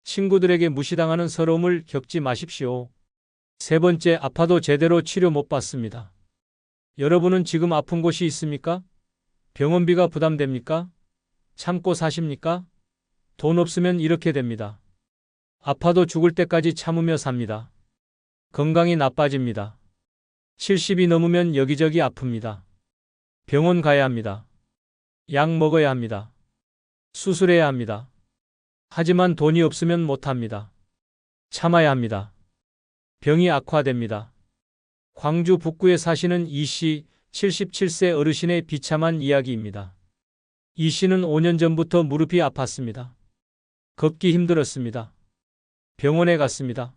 친구들에게 무시당하는 서러움을 겪지 마십시오. 세 번째, 아파도 제대로 치료 못 받습니다. 여러분은 지금 아픈 곳이 있습니까? 병원비가 부담됩니까? 참고 사십니까? 돈 없으면 이렇게 됩니다. 아파도 죽을 때까지 참으며 삽니다. 건강이 나빠집니다. 70이 넘으면 여기저기 아픕니다. 병원 가야 합니다. 약 먹어야 합니다. 수술해야 합니다. 하지만 돈이 없으면 못합니다. 참아야 합니다. 병이 악화됩니다. 광주 북구에 사시는 이 씨, 77세 어르신의 비참한 이야기입니다. 이 씨는 5년 전부터 무릎이 아팠습니다. 걷기 힘들었습니다. 병원에 갔습니다.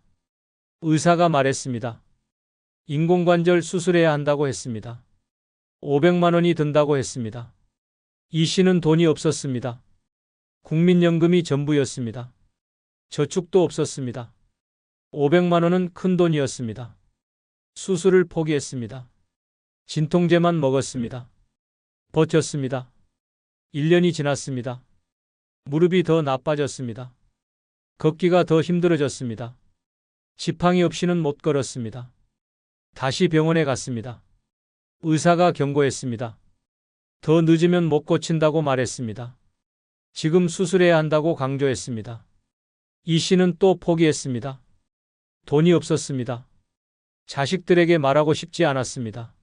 의사가 말했습니다. 인공관절 수술해야 한다고 했습니다. 500만 원이 든다고 했습니다. 이 씨는 돈이 없었습니다. 국민연금이 전부였습니다. 저축도 없었습니다. 500만 원은 큰 돈이었습니다. 수술을 포기했습니다. 진통제만 먹었습니다. 버텼습니다. 1년이 지났습니다. 무릎이 더 나빠졌습니다. 걷기가 더 힘들어졌습니다. 지팡이 없이는 못 걸었습니다. 다시 병원에 갔습니다. 의사가 경고했습니다. 더 늦으면 못 고친다고 말했습니다. 지금 수술해야 한다고 강조했습니다. 이 씨는 또 포기했습니다. 돈이 없었습니다. 자식들에게 말하고 싶지 않았습니다.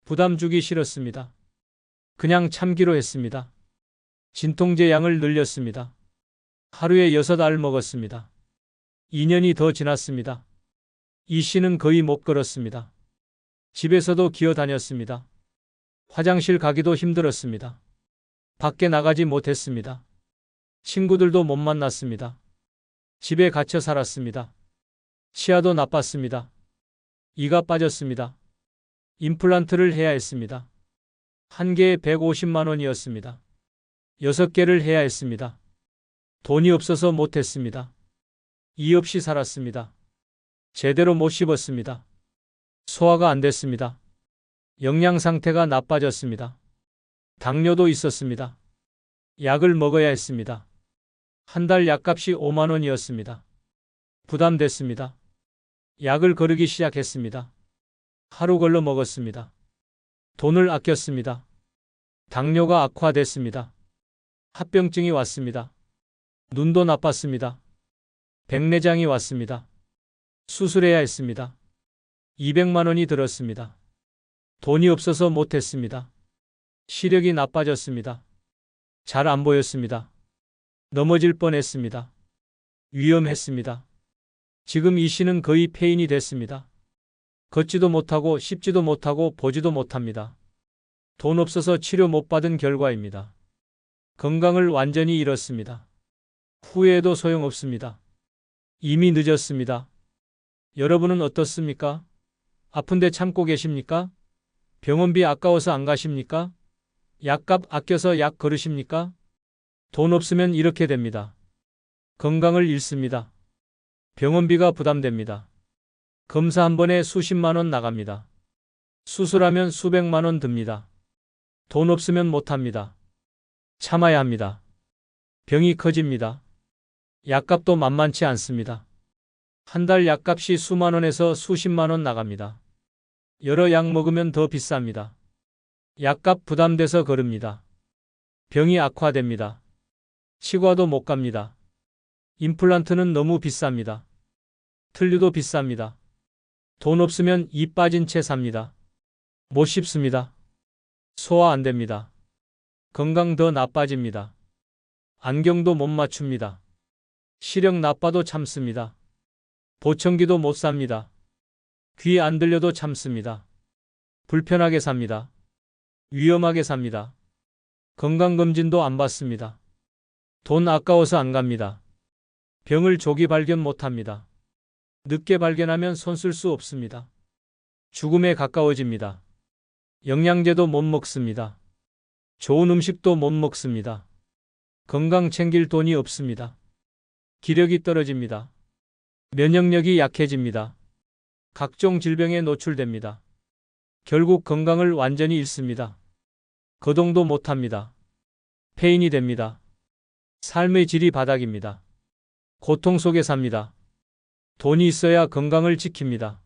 부담 주기 싫었습니다. 그냥 참기로 했습니다. 진통제 양을 늘렸습니다. 하루에 6알 먹었습니다. 2년이 더 지났습니다. 이 씨는 거의 못 걸었습니다. 집에서도 기어 다녔습니다. 화장실 가기도 힘들었습니다. 밖에 나가지 못했습니다. 친구들도 못 만났습니다. 집에 갇혀 살았습니다. 치아도 나빴습니다. 이가 빠졌습니다. 임플란트를 해야 했습니다. 한 개에 150만 원이었습니다. 6개를 해야 했습니다. 돈이 없어서 못했습니다. 이 없이 살았습니다. 제대로 못 씹었습니다. 소화가 안 됐습니다. 영양 상태가 나빠졌습니다. 당뇨도 있었습니다. 약을 먹어야 했습니다. 한 달 약값이 5만 원이었습니다. 부담됐습니다. 약을 거르기 시작했습니다. 하루 걸러 먹었습니다. 돈을 아꼈습니다. 당뇨가 악화됐습니다. 합병증이 왔습니다. 눈도 나빴습니다. 백내장이 왔습니다. 수술해야 했습니다. 200만 원이 들었습니다. 돈이 없어서 못했습니다. 시력이 나빠졌습니다. 잘 안 보였습니다. 넘어질 뻔했습니다. 위험했습니다. 지금 이 씨는 거의 폐인이 됐습니다. 걷지도 못하고 씹지도 못하고 보지도 못합니다. 돈 없어서 치료 못 받은 결과입니다. 건강을 완전히 잃었습니다. 후회해도 소용없습니다. 이미 늦었습니다. 여러분은 어떻습니까? 아픈데 참고 계십니까? 병원비 아까워서 안 가십니까? 약값 아껴서 약 거르십니까? 돈 없으면 이렇게 됩니다. 건강을 잃습니다. 병원비가 부담됩니다. 검사 한 번에 수십만 원 나갑니다. 수술하면 수백만 원 듭니다. 돈 없으면 못합니다. 참아야 합니다. 병이 커집니다. 약값도 만만치 않습니다. 한 달 약값이 수만 원에서 수십만 원 나갑니다. 여러 약 먹으면 더 비쌉니다. 약값 부담돼서 거릅니다. 병이 악화됩니다. 치과도 못 갑니다. 임플란트는 너무 비쌉니다. 틀니도 비쌉니다. 돈 없으면 이 빠진 채 삽니다. 못 씹습니다. 소화 안 됩니다. 건강 더 나빠집니다. 안경도 못 맞춥니다. 시력 나빠도 참습니다. 보청기도 못 삽니다. 귀 안 들려도 참습니다. 불편하게 삽니다. 위험하게 삽니다. 건강검진도 안 받습니다. 돈 아까워서 안 갑니다. 병을 조기 발견 못합니다. 늦게 발견하면 손 쓸 수 없습니다. 죽음에 가까워집니다. 영양제도 못 먹습니다. 좋은 음식도 못 먹습니다. 건강 챙길 돈이 없습니다. 기력이 떨어집니다. 면역력이 약해집니다. 각종 질병에 노출됩니다. 결국 건강을 완전히 잃습니다. 거동도 못합니다. 폐인이 됩니다. 삶의 질이 바닥입니다. 고통 속에 삽니다. 돈이 있어야 건강을 지킵니다.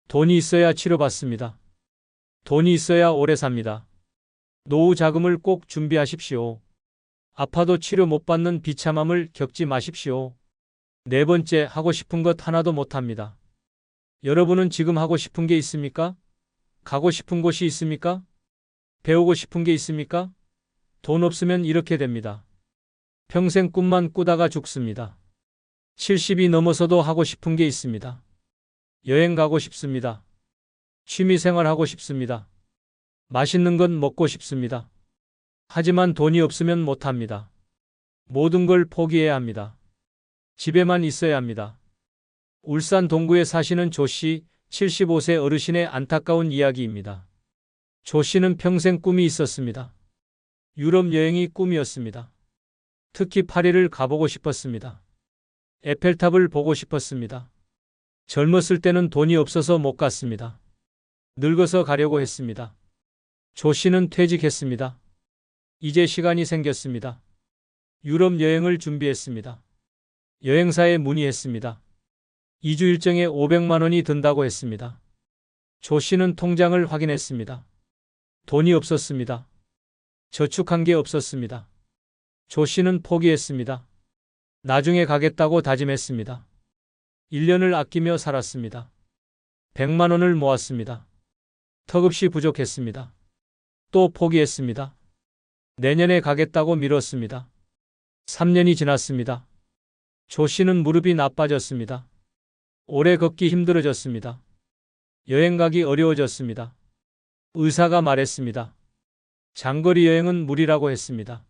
돈이 있어야 치료받습니다. 돈이 있어야 오래 삽니다. 노후 자금을 꼭 준비하십시오. 아파도 치료 못 받는 비참함을 겪지 마십시오. 네 번째, 하고 싶은 것 하나도 못합니다. 여러분은 지금 하고 싶은 게 있습니까? 가고 싶은 곳이 있습니까? 배우고 싶은 게 있습니까? 돈 없으면 이렇게 됩니다. 평생 꿈만 꾸다가 죽습니다. 70이 넘어서도 하고 싶은 게 있습니다. 여행 가고 싶습니다. 취미생활 하고 싶습니다. 맛있는 건 먹고 싶습니다. 하지만 돈이 없으면 못합니다. 모든 걸 포기해야 합니다. 집에만 있어야 합니다. 울산 동구에 사시는 조 씨, 75세 어르신의 안타까운 이야기입니다. 조 씨는 평생 꿈이 있었습니다. 유럽 여행이 꿈이었습니다. 특히 파리를 가보고 싶었습니다. 에펠탑을 보고 싶었습니다. 젊었을 때는 돈이 없어서 못 갔습니다. 늙어서 가려고 했습니다. 조 씨는 퇴직했습니다. 이제 시간이 생겼습니다. 유럽 여행을 준비했습니다. 여행사에 문의했습니다. 2주 일정에 500만 원이 든다고 했습니다. 조 씨는 통장을 확인했습니다. 돈이 없었습니다. 저축한 게 없었습니다. 조 씨는 포기했습니다. 나중에 가겠다고 다짐했습니다. 1년을 아끼며 살았습니다. 100만 원을 모았습니다. 턱없이 부족했습니다. 또 포기했습니다. 내년에 가겠다고 미뤘습니다. 3년이 지났습니다. 조 씨는 무릎이 나빠졌습니다. 오래 걷기 힘들어졌습니다. 여행 가기 어려워졌습니다. 의사가 말했습니다. 장거리 여행은 무리라고 했습니다.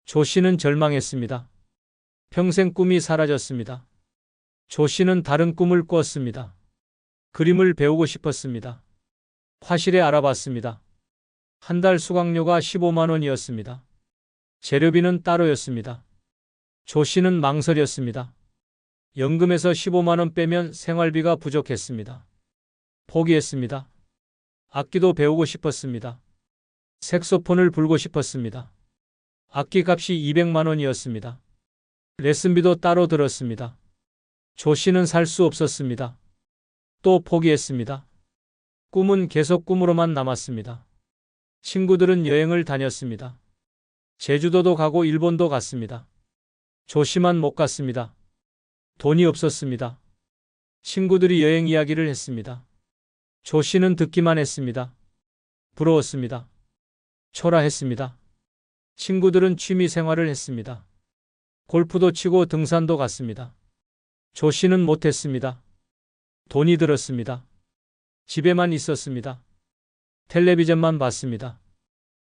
조 씨는 절망했습니다. 평생 꿈이 사라졌습니다. 조 씨는 다른 꿈을 꿨습니다. 그림을 배우고 싶었습니다. 화실에 알아봤습니다. 한 달 수강료가 15만 원이었습니다. 재료비는 따로였습니다. 조 씨는 망설였습니다. 연금에서 15만 원 빼면 생활비가 부족했습니다. 포기했습니다. 악기도 배우고 싶었습니다. 색소폰을 불고 싶었습니다. 악기 값이 200만 원이었습니다. 레슨비도 따로 들었습니다. 조 씨는 살 수 없었습니다. 또 포기했습니다. 꿈은 계속 꿈으로만 남았습니다. 친구들은 여행을 다녔습니다. 제주도도 가고 일본도 갔습니다. 조 씨만 못 갔습니다. 돈이 없었습니다. 친구들이 여행 이야기를 했습니다. 조 씨는 듣기만 했습니다. 부러웠습니다. 초라했습니다. 친구들은 취미 생활을 했습니다. 골프도 치고 등산도 갔습니다. 조 씨는 못했습니다. 돈이 들었습니다. 집에만 있었습니다. 텔레비전만 봤습니다.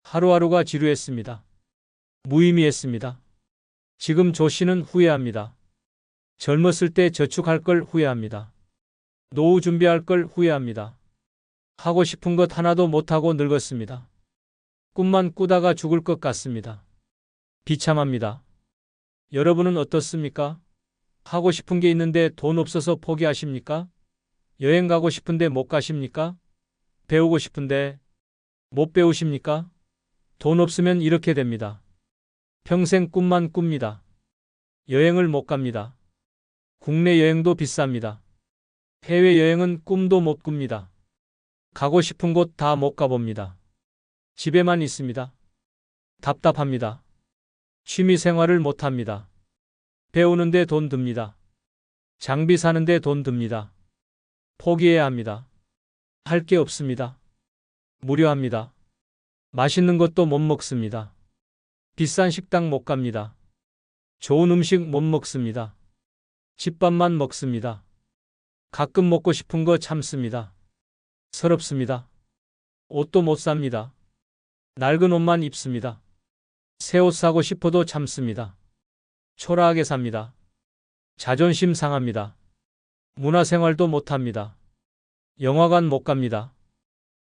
하루하루가 지루했습니다. 무의미했습니다. 지금 조 씨는 후회합니다. 젊었을 때 저축할 걸 후회합니다. 노후 준비할 걸 후회합니다. 하고 싶은 것 하나도 못하고 늙었습니다. 꿈만 꾸다가 죽을 것 같습니다. 비참합니다. 여러분은 어떻습니까? 하고 싶은 게 있는데 돈 없어서 포기하십니까? 여행 가고 싶은데 못 가십니까? 배우고 싶은데 못 배우십니까? 돈 없으면 이렇게 됩니다. 평생 꿈만 꿉니다. 여행을 못 갑니다. 국내 여행도 비쌉니다. 해외여행은 꿈도 못 꿉니다. 가고 싶은 곳 다 못 가봅니다. 집에만 있습니다. 답답합니다. 취미 생활을 못 합니다. 배우는데 돈 듭니다. 장비 사는데 돈 듭니다. 포기해야 합니다. 할 게 없습니다. 무료합니다. 맛있는 것도 못 먹습니다. 비싼 식당 못 갑니다. 좋은 음식 못 먹습니다. 집밥만 먹습니다. 가끔 먹고 싶은 거 참습니다. 서럽습니다. 옷도 못 삽니다. 낡은 옷만 입습니다. 새 옷 사고 싶어도 참습니다. 초라하게 삽니다. 자존심 상합니다. 문화생활도 못합니다. 영화관 못 갑니다.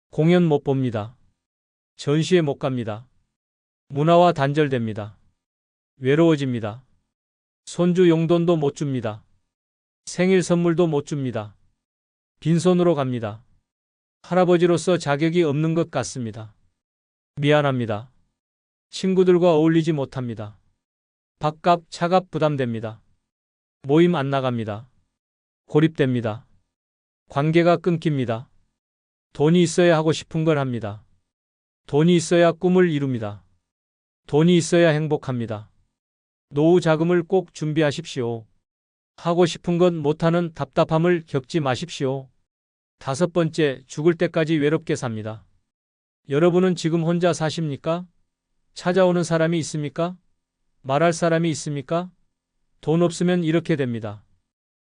공연 못 봅니다. 전시회 못 갑니다. 문화와 단절됩니다. 외로워집니다. 손주 용돈도 못 줍니다. 생일 선물도 못 줍니다. 빈손으로 갑니다. 할아버지로서 자격이 없는 것 같습니다. 미안합니다. 친구들과 어울리지 못합니다. 밥값, 차값 부담됩니다. 모임 안 나갑니다. 고립됩니다. 관계가 끊깁니다. 돈이 있어야 하고 싶은 걸 합니다. 돈이 있어야 꿈을 이룹니다. 돈이 있어야 행복합니다. 노후 자금을 꼭 준비하십시오. 하고 싶은 것 못하는 답답함을 겪지 마십시오. 5번째, 죽을 때까지 외롭게 삽니다. 여러분은 지금 혼자 사십니까? 찾아오는 사람이 있습니까? 말할 사람이 있습니까? 돈 없으면 이렇게 됩니다.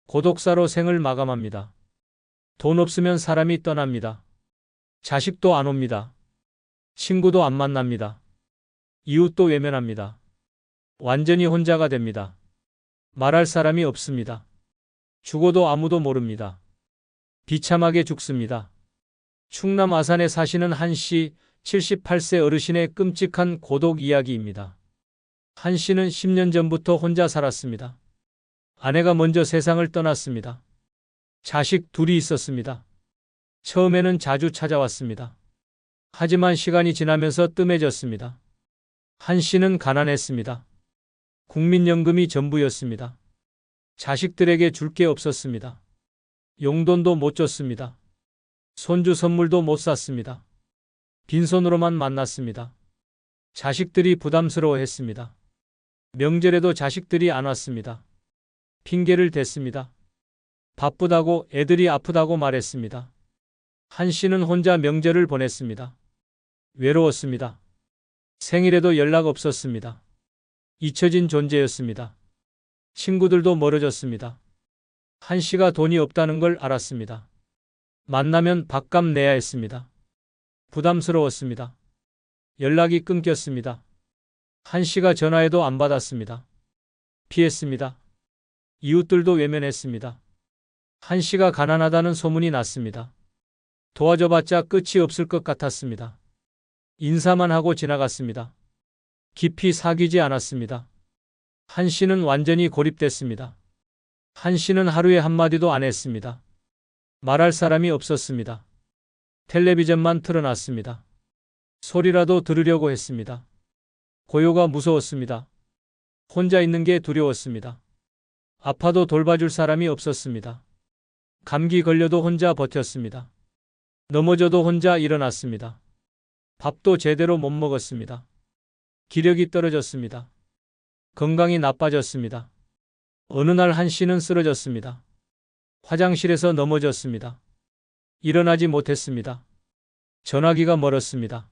고독사로 생을 마감합니다. 돈 없으면 사람이 떠납니다. 자식도 안 옵니다. 친구도 안 만납니다. 이웃도 외면합니다. 완전히 혼자가 됩니다. 말할 사람이 없습니다. 죽어도 아무도 모릅니다. 비참하게 죽습니다. 충남 아산에 사시는 한 씨, 78세 어르신의 끔찍한 고독 이야기입니다. 한 씨는 10년 전부터 혼자 살았습니다. 아내가 먼저 세상을 떠났습니다. 자식 둘이 있었습니다. 처음에는 자주 찾아왔습니다. 하지만 시간이 지나면서 뜸해졌습니다. 한 씨는 가난했습니다. 국민연금이 전부였습니다. 자식들에게 줄 게 없었습니다. 용돈도 못 줬습니다. 손주 선물도 못 샀습니다. 빈손으로만 만났습니다. 자식들이 부담스러워했습니다. 명절에도 자식들이 안 왔습니다. 핑계를 댔습니다. 바쁘다고, 애들이 아프다고 말했습니다. 한 씨는 혼자 명절을 보냈습니다. 외로웠습니다. 생일에도 연락 없었습니다. 잊혀진 존재였습니다. 친구들도 멀어졌습니다. 한 씨가 돈이 없다는 걸 알았습니다. 만나면 밥값 내야 했습니다. 부담스러웠습니다. 연락이 끊겼습니다. 한 씨가 전화해도 안 받았습니다. 피했습니다. 이웃들도 외면했습니다. 한 씨가 가난하다는 소문이 났습니다. 도와줘봤자 끝이 없을 것 같았습니다. 인사만 하고 지나갔습니다. 깊이 사귀지 않았습니다. 한 씨는 완전히 고립됐습니다. 한 씨는 하루에 한마디도 안 했습니다. 말할 사람이 없었습니다. 텔레비전만 틀어놨습니다. 소리라도 들으려고 했습니다. 고요가 무서웠습니다. 혼자 있는 게 두려웠습니다. 아파도 돌봐줄 사람이 없었습니다. 감기 걸려도 혼자 버텼습니다. 넘어져도 혼자 일어났습니다. 밥도 제대로 못 먹었습니다. 기력이 떨어졌습니다. 건강이 나빠졌습니다. 어느 날 한 씨는 쓰러졌습니다. 화장실에서 넘어졌습니다. 일어나지 못했습니다. 전화기가 멀었습니다.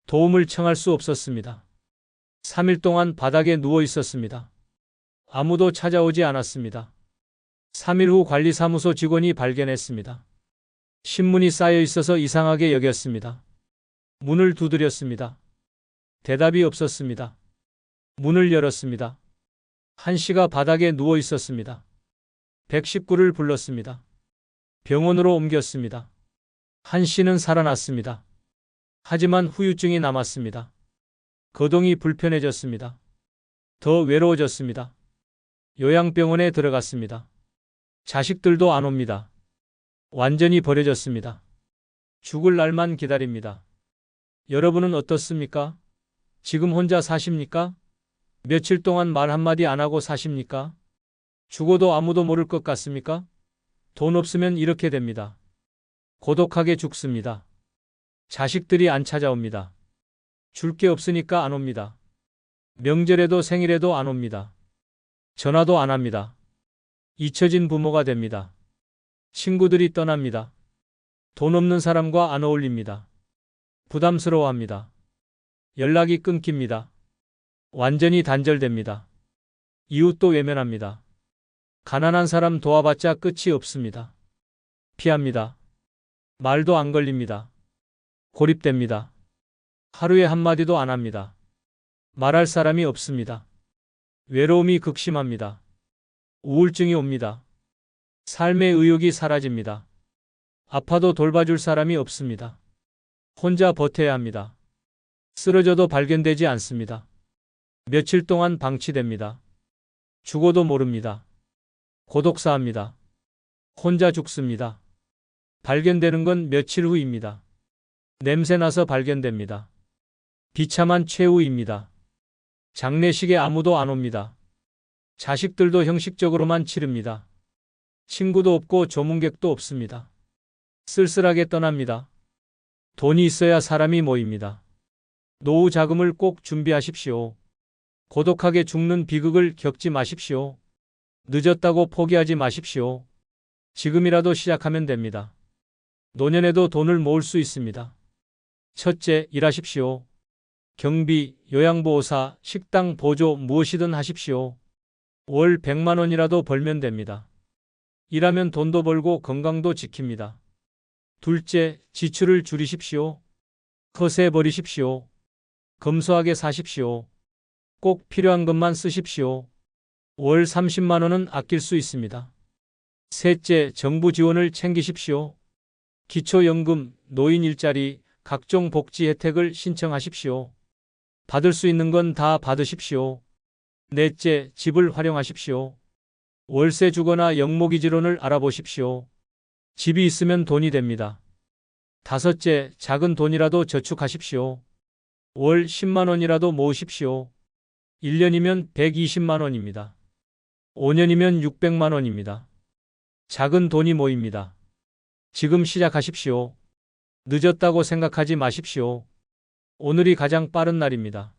도움을 청할 수 없었습니다. 3일 동안 바닥에 누워 있었습니다. 아무도 찾아오지 않았습니다. 3일 후 관리사무소 직원이 발견했습니다. 신문이 쌓여 있어서 이상하게 여겼습니다. 문을 두드렸습니다. 대답이 없었습니다. 문을 열었습니다. 한 씨가 바닥에 누워 있었습니다. 119를 불렀습니다. 병원으로 옮겼습니다. 한 씨는 살아났습니다. 하지만 후유증이 남았습니다. 거동이 불편해졌습니다. 더 외로워졌습니다. 요양병원에 들어갔습니다. 자식들도 안 옵니다. 완전히 버려졌습니다. 죽을 날만 기다립니다. 여러분은 어떻습니까? 지금 혼자 사십니까? 며칠 동안 말 한마디 안 하고 사십니까? 죽어도 아무도 모를 것 같습니까? 돈 없으면 이렇게 됩니다. 고독하게 죽습니다. 자식들이 안 찾아옵니다. 줄 게 없으니까 안 옵니다. 명절에도 생일에도 안 옵니다. 전화도 안 합니다. 잊혀진 부모가 됩니다. 친구들이 떠납니다. 돈 없는 사람과 안 어울립니다. 부담스러워합니다. 연락이 끊깁니다. 완전히 단절됩니다. 이웃도 외면합니다. 가난한 사람 도와봤자 끝이 없습니다. 피합니다. 말도 안 걸립니다. 고립됩니다. 하루에 한마디도 안 합니다. 말할 사람이 없습니다. 외로움이 극심합니다. 우울증이 옵니다. 삶의 의욕이 사라집니다. 아파도 돌봐줄 사람이 없습니다. 혼자 버텨야 합니다. 쓰러져도 발견되지 않습니다. 며칠 동안 방치됩니다. 죽어도 모릅니다. 고독사합니다. 혼자 죽습니다. 발견되는 건 며칠 후입니다. 냄새나서 발견됩니다. 비참한 최후입니다. 장례식에 아무도 안 옵니다. 자식들도 형식적으로만 치릅니다. 친구도 없고 조문객도 없습니다. 쓸쓸하게 떠납니다. 돈이 있어야 사람이 모입니다. 노후 자금을 꼭 준비하십시오. 고독하게 죽는 비극을 겪지 마십시오. 늦었다고 포기하지 마십시오. 지금이라도 시작하면 됩니다. 노년에도 돈을 모을 수 있습니다. 첫째, 일하십시오. 경비, 요양보호사, 식당 보조 무엇이든 하십시오. 월 100만 원이라도 벌면 됩니다. 일하면 돈도 벌고 건강도 지킵니다. 둘째, 지출을 줄이십시오. 허세 버리십시오. 검소하게 사십시오. 꼭 필요한 것만 쓰십시오. 월 30만 원은 아낄 수 있습니다. 셋째, 정부 지원을 챙기십시오. 기초연금, 노인 일자리, 각종 복지 혜택을 신청하십시오. 받을 수 있는 건 다 받으십시오. 넷째, 집을 활용하십시오. 월세 주거나 영목이지론을 알아보십시오. 집이 있으면 돈이 됩니다. 다섯째, 작은 돈이라도 저축하십시오. 월 10만 원이라도 모으십시오. 1년이면 120만 원입니다. 5년이면 600만 원입니다. 작은 돈이 모입니다. 지금 시작하십시오. 늦었다고 생각하지 마십시오. 오늘이 가장 빠른 날입니다.